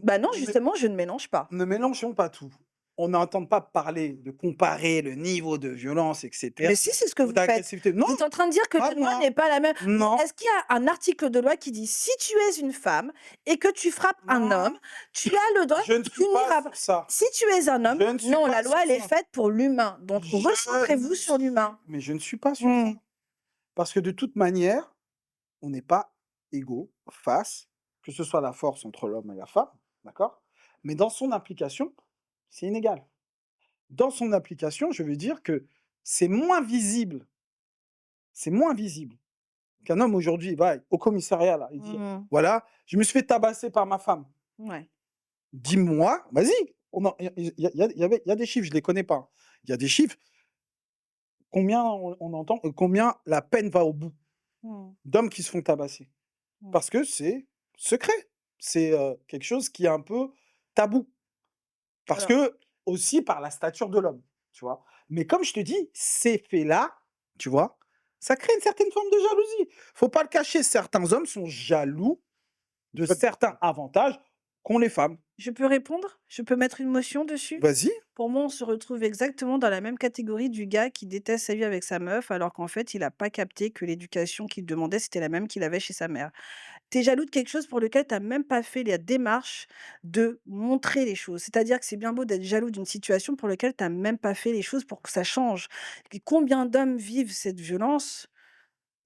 bah, non, ne mé justement, je ne mélange pas. ne mélangeons pas tout. On n'entend pas parler de comparer le niveau de violence et cetera Mais si, c'est ce que ou vous faites. d'agressivité. Non, Vous êtes en train de dire que pas la loi moi. n'est pas la même. Mais Non, est-ce qu'il y a un article de loi qui dit: «Si tu es une femme et que tu frappes un non, homme, tu as le droit, je ne tu suis pas n'iras pas». sur ça. Si tu es un homme, Je ne suis non, pas la sur loi, elle est ça. faite pour l'humain. Donc Je recentrez-vous ne sur l'humain. Mais je ne suis pas sur ça. Mmh. Parce que de toute manière, on n'est pas égaux face, que ce soit la force entre l'homme et la femme, d'accord? Mais dans son application, c'est inégal. Dans son application, je veux dire que c'est moins visible, c'est moins visible qu'un homme aujourd'hui va au commissariat là et dire: Mmh. «Voilà, je me suis fait tabasser par ma femme. Ouais. Dis-moi, vas-y». Il y a des chiffres, je les connais pas. Il y a des chiffres, combien on entend, combien la peine va au bout Mmh. d'hommes qui se font tabasser. Mmh. Parce que c'est secret. C'est, quelque chose qui est un peu tabou. Parce Alors que aussi par la stature de l'homme, tu vois? Mais comme je te dis, ces faits-là, tu vois, ça crée une certaine forme de jalousie. Faut pas le cacher, certains hommes sont jaloux de En fait, certains avantages qu'ont les femmes. je peux répondre? Je peux mettre une motion dessus? Vas-y. Pour moi, on se retrouve exactement dans la même catégorie du gars qui déteste sa vie avec sa meuf, alors qu'en fait, il a pas capté que l'éducation qu'il demandait, c'était la même qu'il avait chez sa mère. Tu es jaloux de quelque chose pour lequel tu as même pas fait la démarche de montrer les choses. C'est-à-dire que c'est bien beau d'être jaloux d'une situation pour laquelle tu as même pas fait les choses pour que ça change. Et combien d'hommes vivent cette violence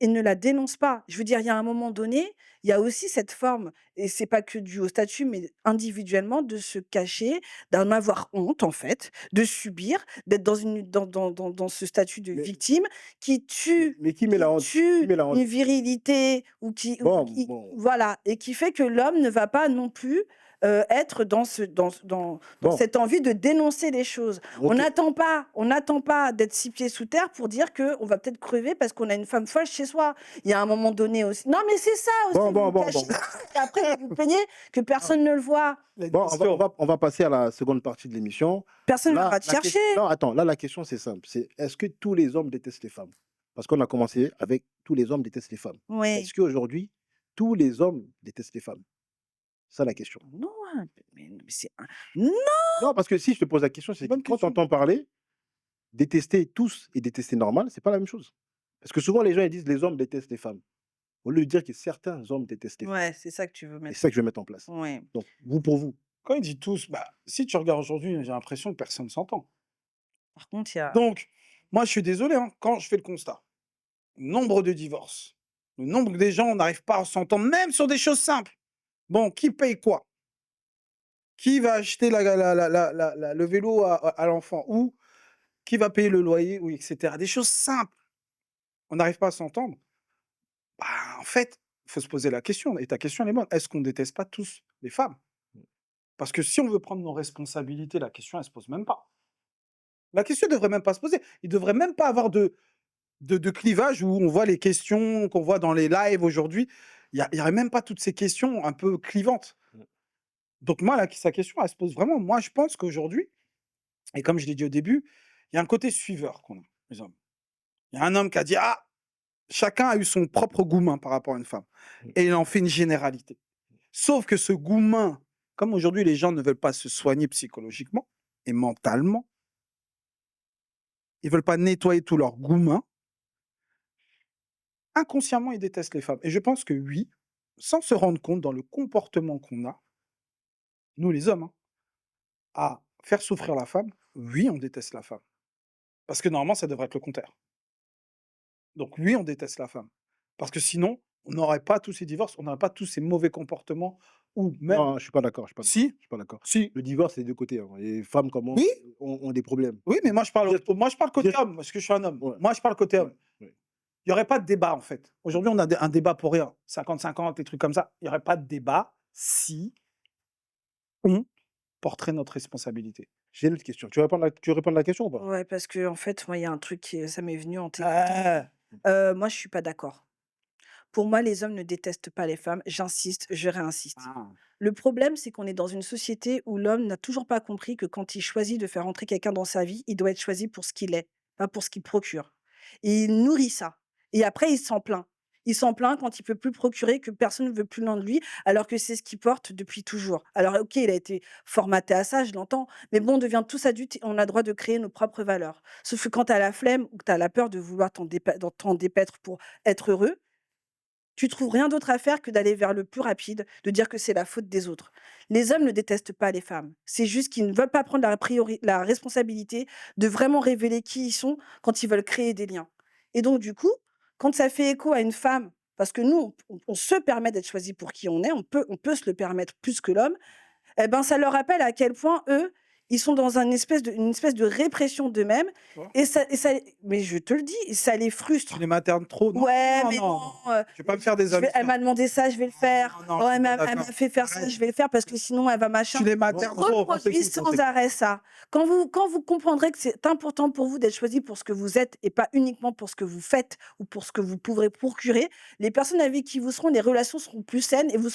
et ne la dénonce pas. Je veux dire, il y a un moment donné, il y a aussi cette forme et c'est pas que dû au statut, mais individuellement de se cacher, d'en avoir honte en fait, de subir, d'être dans une dans ce statut de Mais victime qui tue mais qui met la honte? Qui tue met la honte? une virilité ou qui Bon, voilà et qui fait que l'homme ne va pas non plus, être dans ce dans bon, cette envie de dénoncer les choses. OK. On n'attend pas d'être 6 pieds sous terre pour dire qu'on va peut-être crever parce qu'on a une femme folle chez soi. Il y a un moment donné aussi non mais c'est ça aussi, vous cachez Bon. et après vous vous plaignez que personne ne le voit. La Bon, question. on va passer à la seconde partie de l'émission. Personne ne va Là, pas te chercher. non, attends, là, la question, c'est simple. C'est est-ce que tous les hommes détestent les femmes? Parce qu'on a commencé avec tous les hommes détestent les femmes. Oui. Est-ce qu'aujourd'hui, tous les hommes détestent les femmes? C'est ça la question. Non, mais c'est un non! Non, parce que si je te pose la question, c'est que Bonne quand tu question. entends parler, détester tous et détester normal, c'est pas la même chose. Parce que souvent, les gens ils disent les hommes détestent les femmes. Au lieu de dire que certains hommes détestent les femmes. Ouais, c'est ça que tu veux Et mettre. c'est ça que je vais mettre en place. Ouais. Donc, vous pour vous. Quand il dit tous, bah, si tu regardes aujourd'hui, j'ai l'impression que personne s'entend. Par contre, il y a Donc, moi, je suis désolé, hein, quand je fais le constat, le nombre de divorces, le nombre des gens, on n'arrive pas à s'entendre, même sur des choses simples. Bon, qui paye quoi? Qui va acheter le vélo à l'enfant? Ou qui va payer le loyer? Ou etc. Des choses simples. On n'arrive pas à s'entendre. Bah, en fait, il faut se poser la question. Et ta question, elle est bonne. Est-ce qu'on ne déteste pas tous les femmes? Parce que si on veut prendre nos responsabilités, la question, elle ne se pose même pas. La question ne devrait même pas se poser. Il ne devrait même pas avoir de clivage où on voit les questions qu'on voit dans les lives aujourd'hui. Il n'y aurait même pas toutes ces questions un peu clivantes. Mmh. Donc moi, sa question, elle se pose vraiment. Moi, je pense qu'aujourd'hui, et comme je l'ai dit au début, il y a un côté suiveur qu'on a, les hommes. Il y a un homme qui a dit, ah, chacun a eu son propre gourmand par rapport à une femme. Mmh. Et il en fait une généralité. Sauf que ce gourmand, comme aujourd'hui les gens ne veulent pas se soigner psychologiquement et mentalement, ils ne veulent pas nettoyer tout leur gourmand, inconsciemment, ils détestent les femmes. Et je pense que oui, sans se rendre compte dans le comportement qu'on a, nous les hommes, hein, à faire souffrir la femme, oui, on déteste la femme. Parce que normalement, ça devrait être le contraire. Donc oui, on déteste la femme. Parce que sinon, on n'aurait pas tous ces divorces, on n'aurait pas tous ces mauvais comportements, ou même, Non, je suis pas d'accord. Je suis pas d'accord. si, Je suis pas d'accord. si, Le divorce, c'est des deux côtés. Hein. Les femmes comme hommes oui, ont des problèmes. oui, mais moi je parle, Dire, moi, je parle côté dire, homme, parce que je suis un homme. ouais, Moi, je parle côté ouais, homme. ouais. Il n'y aurait pas de débat, en fait. Aujourd'hui, on a un débat pour rien. 50-50, des trucs comme ça. Il n'y aurait pas de débat si on porterait notre responsabilité. J'ai une autre question. Tu veux répondre à la question ou pas? ouais, parce qu'en fait, moi, il y a un truc qui ça m'est venu en t'écoutant. Ah, Moi, je suis pas d'accord. Pour moi, les hommes ne détestent pas les femmes. J'insiste, je réinsiste. ah. Le problème, c'est qu'on est dans une société où l'homme n'a toujours pas compris que quand il choisit de faire entrer quelqu'un dans sa vie, il doit être choisi pour ce qu'il est, pas pour ce qu'il procure. Et il nourrit ça. Et après, il s'en plaint. Il s'en plaint quand il peut plus procurer, que personne ne veut plus l'un de lui, alors que c'est ce qu'il porte depuis toujours. Alors, ok, il a été formaté à ça, je l'entends, mais bon, on devient tous adultes et on a le droit de créer nos propres valeurs. Sauf que quand tu as la flemme ou que tu as la peur de vouloir t'en dépaître pour être heureux, tu trouves rien d'autre à faire que d'aller vers le plus rapide, de dire que c'est la faute des autres. Les hommes ne détestent pas les femmes. C'est juste qu'ils ne veulent pas prendre la responsabilité de vraiment révéler qui ils sont quand ils veulent créer des liens. Et donc, du coup, quand ça fait écho à une femme, parce que nous, on se permet d'être choisi pour qui on est, on peut se le permettre plus que l'homme, eh ben, ça leur rappelle à quel point eux, ils sont dans une espèce de répression d'eux-mêmes. Tu vois. Et ça, mais je te le dis, ça les Tu frustre. les maternes trop? Non, Ouais, non, mais non. non, Je vais pas me faire des amis. elle m'a demandé ça, je vais le faire. Non, non, Oh, je suis pas elle m'a d'accord. fait faire ça, Arrête. je vais le faire parce que sinon elle va machin. Tu les On maternes trop. On reproduit s'écoute, on sans s'écoute. arrêt ça. Quand vous comprendrez que c'est important pour vous d'être choisi pour ce que vous êtes et pas uniquement pour ce que vous faites ou pour ce que vous pourrez procurer, les personnes avec qui vous seront, les relations seront plus saines et vous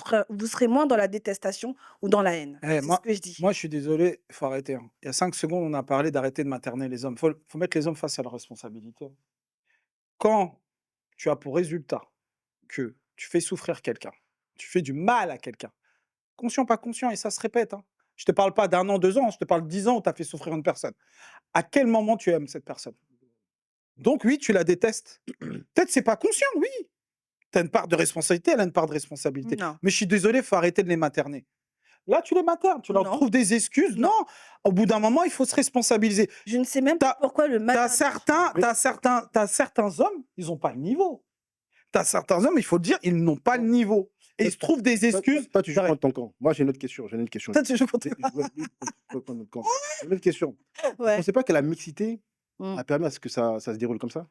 serez moins dans la détestation ou dans la haine. Eh, C'est ce moi, que je dis. moi, je suis désolé, il faut arrêter, hein. Il y a 5 secondes, on a parlé d'arrêter de materner les hommes. Faut mettre les hommes face à leurs responsabilités. Quand tu as pour résultat que tu fais souffrir quelqu'un, tu fais du mal à quelqu'un, conscient, pas conscient, et ça se répète, hein. Je te parle pas d'1 an, 2 ans, je te parle 10 ans où tu as fait souffrir une personne. À quel moment tu aimes cette personne? Donc oui, tu la détestes. Peut-être c'est pas conscient, oui. Tu as une part de responsabilité, elle a une part de responsabilité. Non, Mais je suis désolé, il faut arrêter de les materner. Là, tu les maternes, tu leur non, trouves des excuses. non. Non, au bout d'un moment, il faut se responsabiliser. Je ne sais même T'as pas pourquoi le as matin. certains, Mais t'as certains hommes, ils n'ont pas le niveau. as certains hommes, il faut le dire, ils n'ont pas le niveau et Toi ils se trouvent des toi excuses. toi, tu joues Derrière. contre ton camp. Moi, j'ai une autre question, j'ai une autre question. Toi, tu joues contre. J'ai ouais, oui, contre notre camp. J'ai une autre question. Vous Ouais. pensez pas que la mixité Mmh. a permis à ce que ça se déroule comme ça?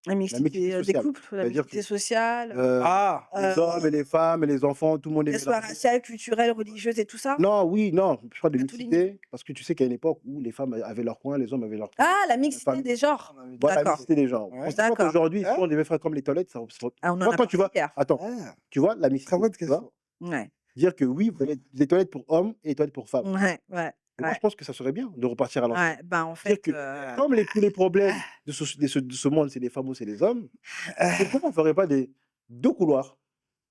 La La mixité mixité, des sociale. couples, la C'est-à-dire que, mixité sociale, Ah, les hommes et les femmes et les enfants, tout le monde est qu'elle soit mélangé. raciale, culturelle, religieuse et tout ça? Non, oui, non, je parle de À tous les niveaux? mixité parce que tu sais qu'il y a une époque où les femmes avaient leur coin, les hommes avaient leur coin, Ah, la la mixité famille des genres. voilà, la D'accord, mixité des genres. ouais. Pensez pas d'accord. qu'aujourd'hui, si Hein? on devait faire comme les toilettes, ça Ah, on en moi, a quand tu parlé vois hier. attends, Ah, tu vois la très mixité, bonne tu vois? question. Ouais, Dire que oui, vous avez des toilettes pour hommes et des toilettes pour femmes. ouais, ouais, Et moi, ouais, je pense que ça serait bien de repartir à l'ancienne. ouais. Ben, en Dire fait, que comme tous les problèmes de ce monde, c'est les femmes ou c'est les hommes, pourquoi on ne ferait pas 2 couloirs?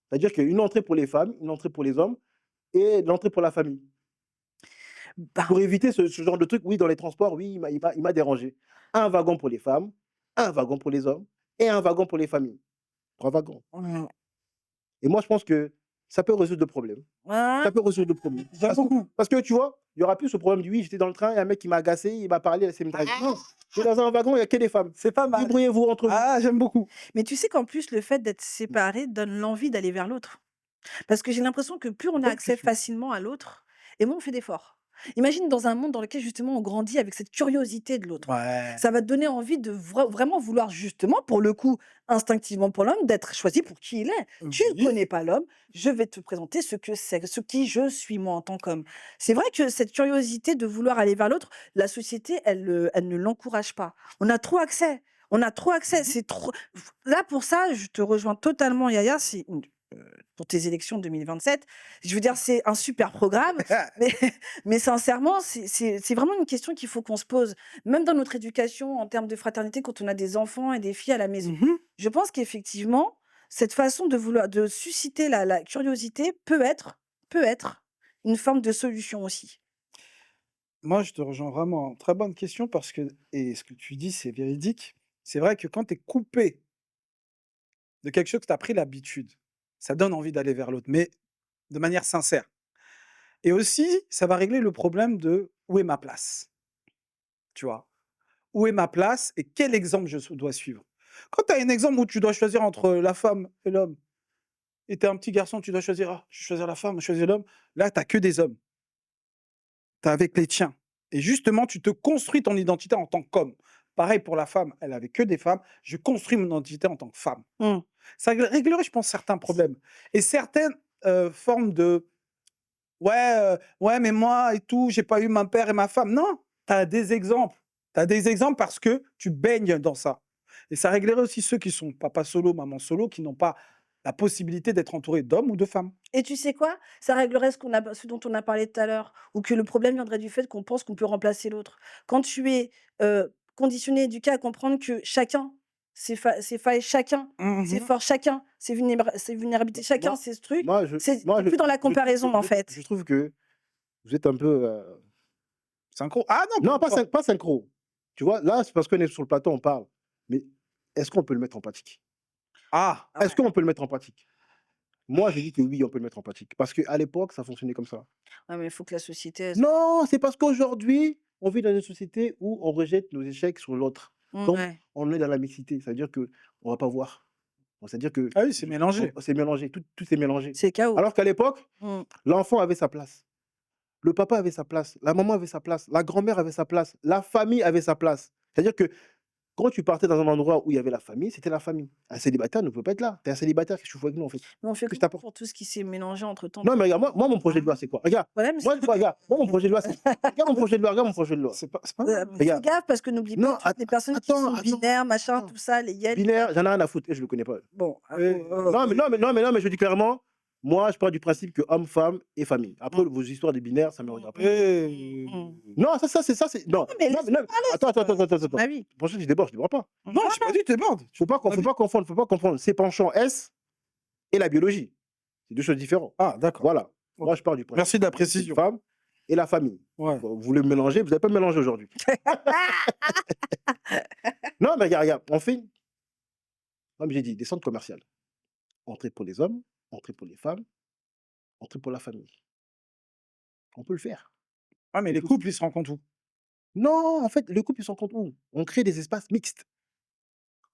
C'est-à-dire qu'une entrée pour les femmes, une entrée pour les hommes et l'entrée pour la famille. ben, Pour éviter ce genre de truc, oui, dans les transports, oui, il m'a dérangé. Un wagon pour les femmes, un wagon pour les hommes et un wagon pour les familles. 3 wagons. mmh, Et moi, je pense que ça peut résoudre le problème. ouais, Ça peut résoudre le problème. J'aime beaucoup. Parce que tu vois, il y aura plus ce problème du: «Oui, j'étais dans le train, il y a un mec qui m'a agacé, il m'a parlé, laissez me tranquille». Non, tu es dans un wagon, il y a que des femmes. C'est pas mal. Débrouillez-vous entre vous. Ah, j'aime beaucoup. mais tu sais qu'en plus, le fait d'être séparés donne l'envie d'aller vers l'autre. Parce que j'ai l'impression que plus on a Bonne accès question. facilement à l'autre et moins on fait d'efforts. Imagine dans un monde dans lequel justement on grandit avec cette curiosité de l'autre. Ouais. Ça va te donner envie de vraiment vouloir justement, pour le coup, instinctivement pour l'homme, d'être choisi pour qui il est. Tu ne Oui. connais pas l'homme, je vais te présenter ce que c'est, ce qui je suis moi en tant qu'homme. C'est vrai que cette curiosité de vouloir aller vers l'autre, la société, elle ne l'encourage pas. On a trop accès. On a trop accès. C'est trop. Là, pour ça, je te rejoins totalement, Yaya. Pour tes élections 2027. Je veux dire, c'est un super programme, mais, mais sincèrement, c'est vraiment une question qu'il faut qu'on se pose. Même dans notre éducation, en termes de fraternité, quand on a des enfants et des filles à la maison. Mhm. Je pense qu'effectivement, cette façon de vouloir de susciter la curiosité peut être une forme de solution aussi. Moi, je te rejoins vraiment. Très bonne question parce que, et ce que tu dis, c'est véridique. C'est vrai que quand tu es coupé de quelque chose que tu as pris l'habitude, ça donne envie d'aller vers l'autre, mais de manière sincère. Et aussi, ça va régler le problème de où est ma place, tu vois? Où est ma place et quel exemple dois suivre? Quand tu as un exemple où tu dois choisir entre la femme et l'homme, et tu es un petit garçon, tu dois choisir, ah, je vais choisir la femme, je vais choisir l'homme, là, tu n'as que des hommes, tu es avec les tiens. Et justement, tu te construis ton identité en tant qu'homme. Pareil pour la femme, elle avait que des femmes, je construis mon identité en tant que femme. Mmh. Ça réglerait, je pense, certains problèmes. Et certaines formes de ouais, ouais, mais moi et tout, j'ai pas eu mon père et ma femme. Non, tu as des exemples. Tu as des exemples parce que tu baignes dans ça. Et ça réglerait aussi ceux qui sont papa solo, maman solo, qui n'ont pas la possibilité d'être entourés d'hommes ou de femmes. Et tu sais quoi? Ça réglerait ce dont on a parlé tout à l'heure, ou que le problème viendrait du fait qu'on pense qu'on peut remplacer l'autre. Quand tu es, conditionné, éduqué à comprendre que chacun, ses failles, chacun, ses Mhm. forces, chacun, ses vulnérabilités, chacun, Moi ses trucs, moi je c'est moi tu je plus dans la je trouve que comparaison, en fait. je trouve que vous êtes un peu, Synchro. Ah non, non, pas. pas synchro. Tu vois? Là, c'est parce qu'on est sur le plateau, on parle. Mais est-ce qu'on peut le mettre en pratique? Ah, Ah Est-ce ouais. qu'on peut le mettre en pratique? Moi, je dis que oui, on peut le mettre en pratique. Parce qu'à l'époque, ça fonctionnait comme ça. Ouais, mais il faut que la société, elle Non, c'est parce qu'aujourd'hui, on vit dans une société où on rejette nos échecs sur l'autre. Comme ouais. on est dans la mixité, ça veut dire qu'on ne va pas voir. C'est-à-dire que ah oui, c'est mélangé. c'est mélangé, tout est mélangé. C'est chaos. Alors qu'à l'époque, Mmh. l'enfant avait sa place. Le papa avait sa place, la maman avait sa place, la grand-mère avait sa place, la famille avait sa place. C'est-à-dire que quand tu partais dans un endroit où il y avait la famille, c'était la famille. Un célibataire ne peut pas être là. Tu es un célibataire, qu'est-ce que tu fais avec nous en fait? Mais on fait Qu'est-ce que je comment t'apporte? pour tout ce qui s'est mélangé entre-temps? Non, mais regarde, moi, mon projet de loi, c'est quoi? Regarde, Le problème, moi, regarde, moi, mon projet de loi, c'est. Regarde mon projet de loi, regarde mon projet de loi. C'est pas mal. fais Regarde. gaffe parce que n'oublie Non, pas toutes les personnes qui attends, sont attends, binaires, machin, attends. tout ça, les yel. Binaire, j'en ai rien à foutre et je le connais pas. Bon, Non, mais non, mais non, mais non, mais je dis clairement, moi, je pars du principe que homme, femme et famille. Après, vos histoires de binaires, ça me regarde pas. Eh, Non, c'est. Non, mais non, laisse-moi non. Attends. ma vie. Franchement, je déborde, je déborde pas. non, j'ai pas dit t'es bande. Faut pas confondre ses penchants S et la biologie. C'est deux choses différentes. Ah, d'accord. Voilà. Ok. Moi, je pars du principe. Merci de la que c'est précision. une femme et la famille. Ouais. Vous voulez me mélanger, vous n'avez pas me mélanger aujourd'hui. Non, mais regarde, on fait, comme j'ai dit, des centres commerciaux. Entrée pour les hommes, entrée pour les femmes, entrée pour la famille. On peut le faire. Ah, mais C'est les tout. couples, ils se rencontrent où? Non, en fait, les couples, ils sont contre où? On crée des espaces mixtes.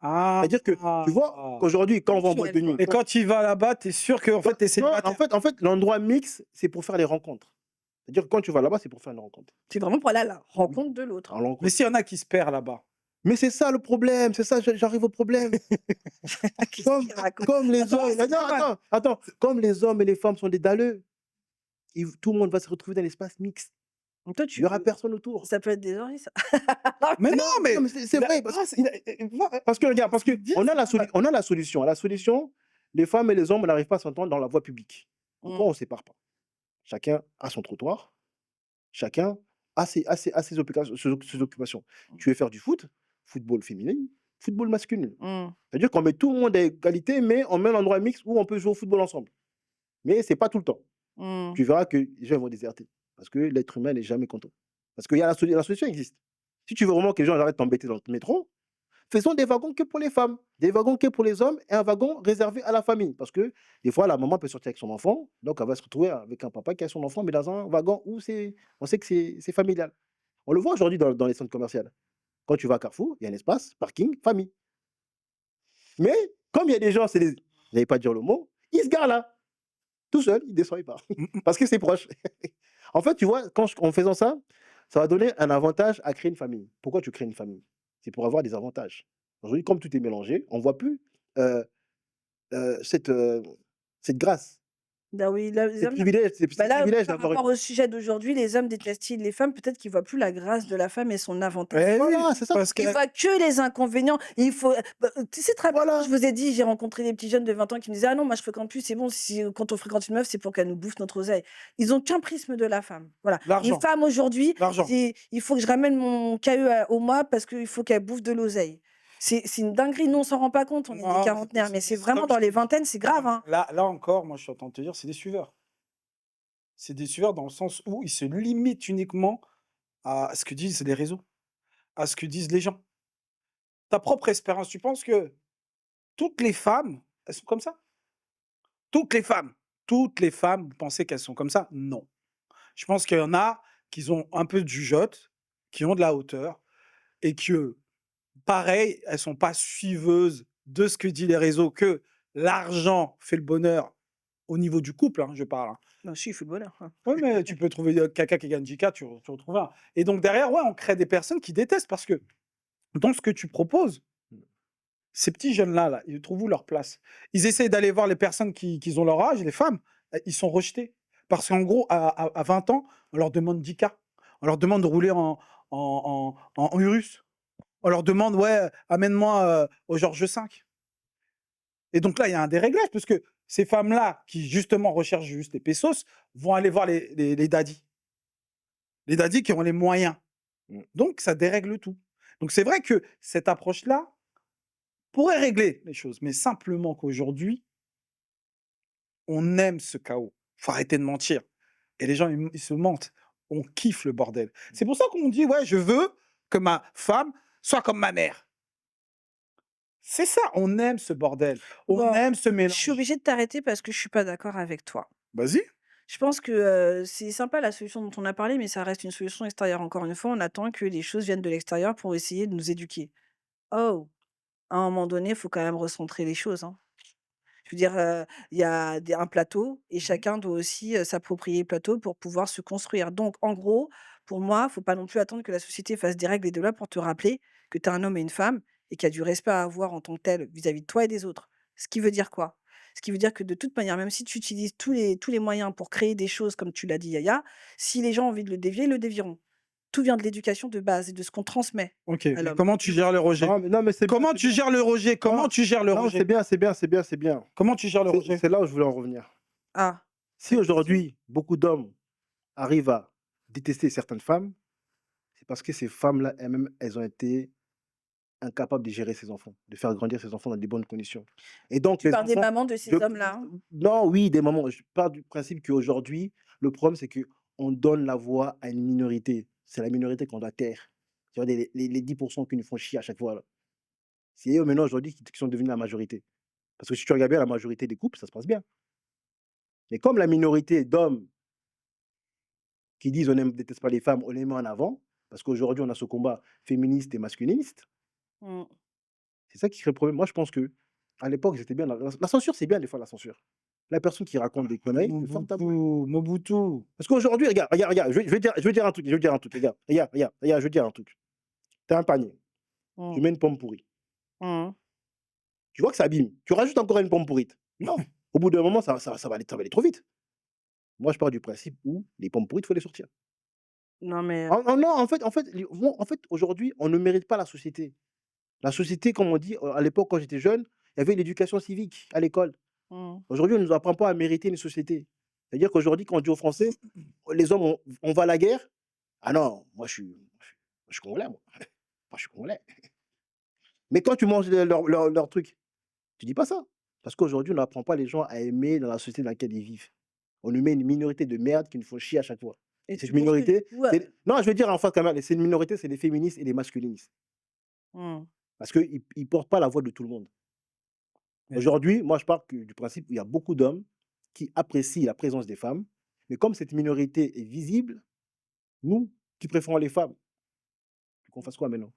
Ah! C'est-à-dire que, tu vois, qu'aujourd'hui, quand on va en boîte de Mutuel, nuit, quoi. Et quand tu vas là-bas, tu es sûr qu'en fait, tu es non, célibataire? en fait, l'endroit mixte, c'est pour faire les rencontres. C'est-à-dire que quand tu vas là-bas, c'est pour faire une rencontre. C'est vraiment pour aller à la Oui, rencontre de en l'autre. Mais rencontre. s'il y en a qui se perdent là-bas? Mais c'est ça le problème, c'est ça, j'arrive au problème. Qu'est-ce Comme qu'il raconte? comme les Attends, hommes c'est attends, normal. attends, comme les hommes et les femmes sont des dalleux, tout le monde va se retrouver dans l'espace mixte. Donc toi, Il y tu aura personne autour. ça peut être des oreilles, ça. Mais non, Non, non, mais mais c'est il a vrai parce grâce il a va parce que regarde, ce parce qu'il dit, qu'on a c'est la pas on a la solution. La solution, les femmes et les hommes, on n'arrive pas à s'entendre dans la voie publique. Pourquoi Mmh. on ne sépare pas? Chacun a son trottoir, chacun a ses ses occupations. Tu veux faire du foot, football féminin, football masculin. Mmh. C'est-à-dire qu'on met tout le monde à égalité, mais on met un endroit mixte où on peut jouer au football ensemble. Mais c'est pas tout le temps. Mmh. Tu verras que les gens vont déserter parce que l'être humain n'est jamais content. Parce qu'il y a la solution existe. Si tu veux vraiment que les gens arrêtent de t'embêter dans le métro, faisons des wagons que pour les femmes, des wagons que pour les hommes et un wagon réservé à la famille. Parce que des fois, la maman peut sortir avec son enfant, donc elle va se retrouver avec un papa qui a son enfant, mais dans un wagon où on sait que c'est familial. On le voit aujourd'hui dans les centres commerciaux. Quand tu vas à Carrefour, il y a un espace, parking, famille. Mais comme il y a des gens, j'allais pas dire le mot, ils se garent là, tout seul, ils descendent, ils partent. mmh mh. Parce que c'est proche. En fait, tu vois, en faisant ça, ça va donner un avantage à créer une famille. Pourquoi tu crées une famille? C'est pour avoir des avantages. Aujourd'hui, comme tout est mélangé, on ne voit plus euh, euh, cette, euh, cette grâce, Bah oui, là, les ces hommes privilèges, bah ces là, privilèges par d'avoir une. rapport au sujet d'aujourd'hui, les hommes détestent-ils les femmes? Peut-être qu'ils voient plus la grâce de la femme et son avantage. Eh oui, Voilà, c'est ça. parce que Ils voient que les inconvénients. Il faut bah, tu sais très bien, je Voilà. vous ai dit, j'ai rencontré des petits jeunes de 20 ans qui me disaient: «Ah non, moi je fréquente plus, c'est bon, si quand on fréquente une meuf, c'est pour qu'elle nous bouffe notre oseille». Ils ont qu'un prisme de la femme. Voilà. Une l'argent, femme aujourd'hui, l'argent. c'est il faut que je ramène mon KE au mois parce qu'il faut qu'elle bouffe de l'oseille. C'est une dinguerie. Nous, on s'en rend pas compte, on est des Non, quarantenaires, mais c'est c'est vraiment comme dans je les t'ai dit. vingtaines, c'est grave, hein. Là encore, moi, je suis en train de te dire, c'est des suiveurs. C'est des suiveurs dans le sens où ils se limitent uniquement à ce que disent les réseaux, à ce que disent les gens. Ta propre expérience, tu penses que toutes les femmes, elles sont comme ça? Toutes les femmes? Toutes les femmes, vous pensez qu'elles sont comme ça? Non. Je pense qu'il y en a qui ont un peu de jugeote, qui ont de la hauteur et que, pareil, elles sont pas suiveuses de ce que disent les réseaux, que l'argent fait le bonheur au niveau du couple, hein, je parle, hein. Bah si, il fait le bonheur, hein. Oui, mais tu peux trouver, quelqu'un qui gagne 10K, tu retrouves un et donc derrière, ouais, on crée des personnes qui détestent parce que dans ce que tu proposes, ces petits jeunes-là, là, ils trouvent où leur place? Ils essayent d'aller voir les personnes qui ont leur âge, les femmes, ils sont rejetés. Parce qu'en gros, à 20 ans, on leur demande 10K. On leur demande de rouler en Urus. On leur demande: «Ouais, amène-moi, au Georges V». Et donc là, il y a un déréglage parce que ces femmes-là, qui justement recherchent juste les pesos, vont aller voir les daddies. Les daddies qui ont les moyens. Mm. Donc ça dérègle tout. Donc c'est vrai que cette approche-là pourrait régler les choses, mais simplement qu'aujourd'hui, on aime ce chaos. Faut arrêter de mentir. Et les gens, ils se mentent. On kiffe le bordel. C'est pour ça qu'on dit: «Ouais, je veux que ma femme soit comme ma mère». C'est ça, on aime ce bordel. On Bon, aime ce je suis mélange. obligée de t'arrêter parce que je suis pas d'accord avec toi. Vas-y. Je pense que, c'est sympa la solution dont on a parlé, mais ça reste une solution extérieure. Encore une fois, on attend que les choses viennent de l'extérieur pour essayer de nous éduquer. Oh! À un moment donné, il faut quand même recentrer les choses, hein. Je veux dire, il y a un plateau et Mmh. chacun doit aussi, s'approprier le plateau pour pouvoir se construire. Donc en gros, pour moi, faut pas non plus attendre que la société fasse des règles et des lois pour te rappeler que tu es un homme et une femme et qu'il y a du respect à avoir en tant que tel vis-à-vis de toi et des autres. Ce qui veut dire quoi? Ce qui veut dire que de toute manière, même si tu utilises tous les moyens pour créer des choses comme tu l'as dit Yaya, si les gens ont envie de le dévier, ils le dévieront. Tout vient de l'éducation de base et de ce qu'on transmet OK, à mais l'homme. comment tu gères le rejet? Non, mais c'est bien, Comment c'est tu bien. gères le rejet? Comment Non, tu gères le non, c'est rejet? bien, c'est bien, c'est bien, c'est bien. Comment tu gères le rejet? C'est là où je voulais en revenir. Ah, Si vas-y, vas-y. aujourd'hui, beaucoup d'hommes arrivent à détester certaines femmes, c'est parce que ces femmes-là, elles-mêmes, elles ont été incapables de gérer ses enfants, de faire grandir ses enfants dans des bonnes conditions. Et donc, Tu les parles des enfants, mamans de je, ces hommes-là, hein? non, oui, des moments. Je pars du principe qu'aujourd'hui, le problème, c'est qu'on donne la voix à une minorité. C'est la minorité qu'on doit taire. Tu vois, les 10% qui nous font chier à chaque fois, là. C'est eux maintenant aujourd'hui qui sont devenus la majorité. Parce que si tu regardes bien la majorité des couples, ça se passe bien. Mais comme la minorité d'hommes qui disent on ne déteste pas les femmes, on les met en avant, parce qu'aujourd'hui on a ce combat féministe et masculiniste, Mmh. C'est ça qui crée le problème. Moi, je pense que à l'époque, c'était bien. La censure, c'est bien des fois la censure. La personne qui raconte des conneries, tu fermes ta bouche. Mobutu. Parce qu'aujourd'hui, regarde, je vais dire un truc, regarde, je vais dire un truc. Tu as un panier, tu Mmh. mets une pomme pourrie. Mmh. Tu vois que ça abîme. Tu rajoutes encore une pomme pourrite. Non. Au bout d'un moment, ça va aller trop vite. Moi, je pars du principe où les pommes pourrites, il faut les sortir. Non, mais Non, en fait, aujourd'hui, on ne mérite pas la société. La société, comme on dit, à l'époque, quand j'étais jeune, il y avait l'éducation civique à l'école. mmh. Aujourd'hui, on ne nous apprend pas à mériter une société. C'est-à-dire qu'aujourd'hui, quand on dit aux Français, les hommes, on va à la guerre. Ah non, moi, je suis congolais, moi. Moi, je suis congolais. Mais quand tu manges leur truc, tu dis pas ça. Parce qu'aujourd'hui, on n'apprend pas les gens à aimer dans la société dans laquelle ils vivent. On nous met une minorité de merde qui nous font chier à chaque fois. Et Cette tu penses que du minorité, coup, non, je veux dire en face quand même, c'est une minorité, c'est les féministes et les masculinistes. mmh. Parce qu'ils ne portent pas la voix de tout le monde. Mais Aujourd'hui, moi, je pars du principe où il y a beaucoup d'hommes qui apprécient la présence des femmes, mais comme cette minorité est visible, nous, qui préférons les femmes, qu'on fasse quoi maintenant?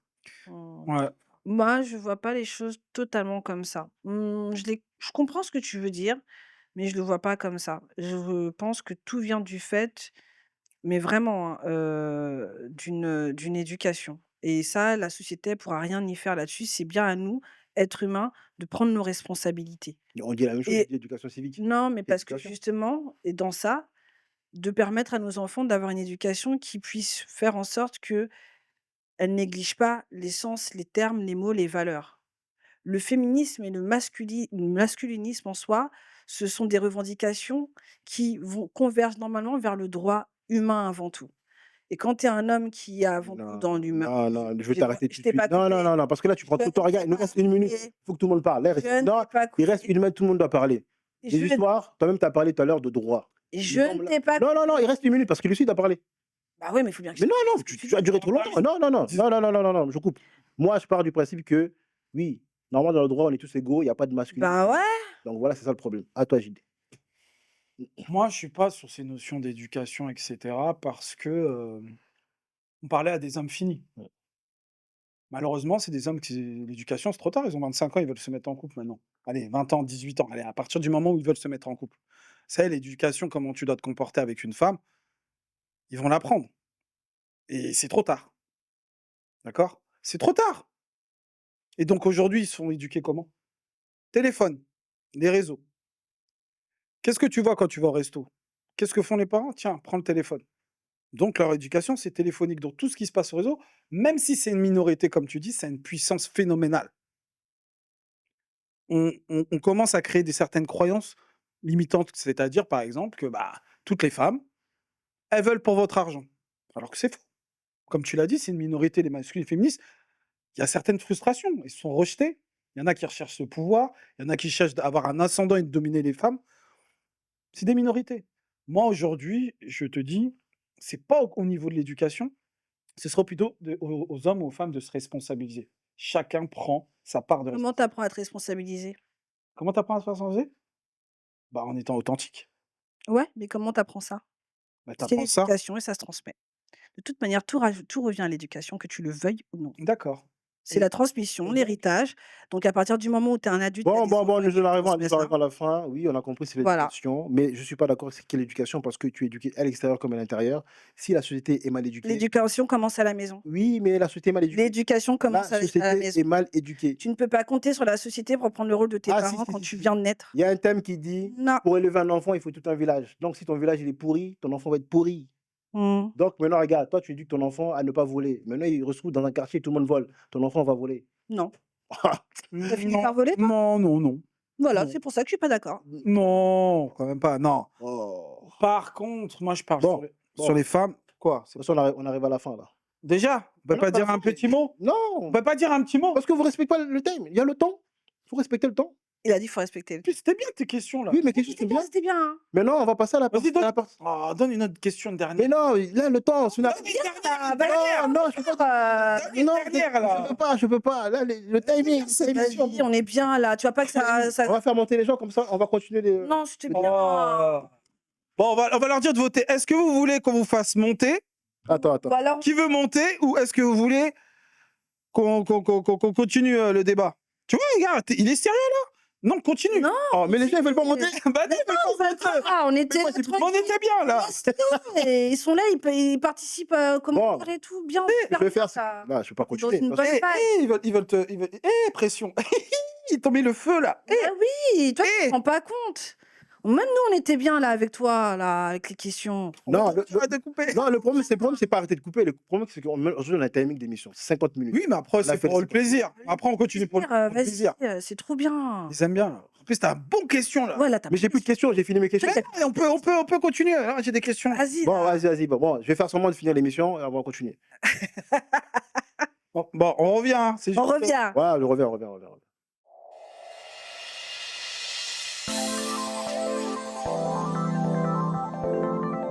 Mmh. ouais, Moi, je vois pas les choses totalement comme ça. Je comprends ce que tu veux dire, mais je le vois pas comme ça. Je pense que tout vient du fait, mais vraiment, hein, d'une éducation et ça, la société, elle pourra rien y faire là-dessus. C'est bien à nous, êtres humains, de prendre nos responsabilités On dit la même chose, et l'éducation civique. non, mais parce que L'éducation. justement et dans ça, de permettre à nos enfants d'avoir une éducation qui puisse faire en sorte qu'elle néglige pas l'essence, les termes, les mots, les valeurs. Le féminisme et le masculinisme en soi, ce sont des revendications qui vont convergent normalement vers le droit humain avant tout. Et quand tu es un homme qui est avant tout Non, dans l'humain non, non, je vais t'arrêter je tout de t'ai suite. pas Non, non, coupé, non, non, parce que là, tu prends je tout le temps. ne t'ai Regarde, il nous pas reste une minute. coupé, Il faut que tout le monde parle. Là, je ne non, t'ai pas il reste coupé, une minute, tout le monde doit parler. Les je histoires, toi-même, tu as parlé tout à l'heure de droit. je Les ne hommes, là. t'ai pas Non, non, non, il coupé. reste une minute parce que lui aussi, doit parler. Bah ouais, mais il faut bien que je Mais non, termine non, ce que tu tu as dis. duré trop longtemps. Non, non, non, dis- non, non, non, non, non, non, je coupe. Moi, je pars du principe que, oui, normalement, dans le droit, on est tous égaux, il n'y a pas de masculinisme. Bah ouais, Donc voilà, c'est ça le problème. À toi, JD. moi, je suis pas sur ces notions d'éducation, etc., parce que on parlait à des hommes finis. Ouais. Malheureusement, c'est des hommes qui l'éducation, c'est trop tard, ils ont 25 ans, ils veulent se mettre en couple maintenant. Allez, 20 ans, 18 ans, allez, à partir du moment où ils veulent se mettre en couple. Ça, l'éducation, comment tu dois te comporter avec une femme, ils vont l'apprendre et c'est trop tard, d'accord? C'est trop tard et donc aujourd'hui, ils sont éduqués comment? Téléphone, les réseaux. Qu'est-ce que tu vois quand tu vas au resto? Qu'est-ce que font les parents? Tiens, prends le téléphone. Donc leur éducation, c'est téléphonique. Donc tout ce qui se passe au réseau, même si c'est une minorité, comme tu dis, c'est une puissance phénoménale. On commence à créer des certaines croyances limitantes, c'est-à-dire, par exemple, que bah, toutes les femmes, elles veulent pour votre argent. Alors que c'est faux. Comme tu l'as dit, c'est une minorité, les masculins et les féministes. Il y a certaines frustrations. Ils sont rejetés. Il y en a qui recherchent ce pouvoir. Il y en a qui cherchent à avoir un ascendant et de dominer les femmes. C'est des minorités. Moi, aujourd'hui, je te dis, c'est pas au niveau de l'éducation, ce sera plutôt aux hommes ou aux femmes de se responsabiliser. Chacun prend sa part de comment tu responsabilité. apprends à te responsabiliser? Comment tu apprends à se responsabiliser? Bah, en étant authentique. Ouais, mais comment tu apprends ça? Bah, tu C'est apprends ça. l'éducation et ça se transmet. De toute manière, tout revient à l'éducation, que tu le veuilles ou non. D'accord. C'est Et la transmission, et donc l'héritage. Donc à partir du moment où tu es un adulte, tu as Bon, des bon, bon, enfants et tu transmets nous ça. arrivons à la fin. Oui, on a compris, c'est Voilà. l'éducation, mais je ne suis pas d'accord c'est quelle éducation parce que tu es éduqué à l'extérieur comme à l'intérieur. Si la société est mal éduquée, L'éducation commence à la maison. oui, mais la société est mal éduquée. L'éducation La commence à la société maison. est mal éduquée. Tu ne peux pas compter sur la société pour prendre le rôle de tes Ah, si, parents si, quand si, tu si. viens de naître. Il y a un thème qui dit Non. pour élever un enfant, il faut tout un village. Donc, si ton village il est pourri, ton enfant va être pourri. Mmh. Donc, maintenant, regarde, toi, tu éduques ton enfant à ne pas voler. Maintenant, il se retrouve dans un quartier, tout le monde vole. Ton enfant va voler. Non. Tu as fini non, par voler, toi? non, non, non, Voilà, non, c'est pour ça que je suis pas d'accord. non, quand même pas, non. Oh. Par contre, moi, je parle Bon, sur bon. les femmes. Quoi? De toute façon, on arrive à la fin, là. Déjà, on peut Non, pas pas dire la un fin. petit mot? On Non, peut pas dire un petit mot? parce que vous respectez pas le time. Il y a le temps. Il faut respecter le temps. Il a dit: «Faut respecter le». Puis c'était bien tes questions là. Oui, mais quelque chose C'était de bien, bien. c'était bien, hein. Maintenant, on va passer à la Vas-y, partie. donne. Oh, donne une autre question, une Mais dernière. non, là, le temps, c'est une Donne une Ah, dernière, bah, Non, non, je peux pas. donne une Non, dernière, là. je peux pas. Là, le timing, c'est l'émission. vas-y, on est bien là. Tu vois pas que ça On va faire monter les gens comme ça, on va continuer les. non, c'était bien. Oh. Bon, on va leur dire de voter. Est-ce que vous voulez qu'on vous fasse monter? Attends. Ou alors Qui veut monter? Ou est-ce que vous voulez qu'on continue le débat? Tu vois, regarde, il est sérieux là? Non, continue. Non, Oh, mais les gens, ils veulent pas monter. Bah non, ils veulent pas monter. ah, on était moi, là j'ai plus- Mais on était bien là. tranquilles, ils sont là, ils participent aux commentaires et tout, bien, Je super vais bien, faire. ça. Non, je peux pas T'es dans continuer. une parce que- bonne vibe. Pression. Ils t'ont mis le feu là. Bah oui, toi, tu Eh. te rends pas compte. Même nous, on était bien là avec toi, là, avec les questions. Non, Tu vas te couper. non, le problème, c'est pas arrêter de couper. Le problème, c'est qu'aujourd'hui, on a un timing d'émission. C'est 50 minutes. Oui, mais après, On a c'est fait pour le le plaisir. Après, on continue pour le Vas-y, plaisir. c'est trop bien. Ils aiment bien là. En plus, t'as une bonne question là. Ouais, là, t'as Mais j'ai plus de questions, j'ai fini mes questions. Mais on peut continuer. Hein, j'ai des questions. Vas-y, Bon, là. vas-y. Bon, je vais faire semblant de finir l'émission et on va continuer. Bon, on revient. Hein, c'est On juste- revient. Ouais, je reviens.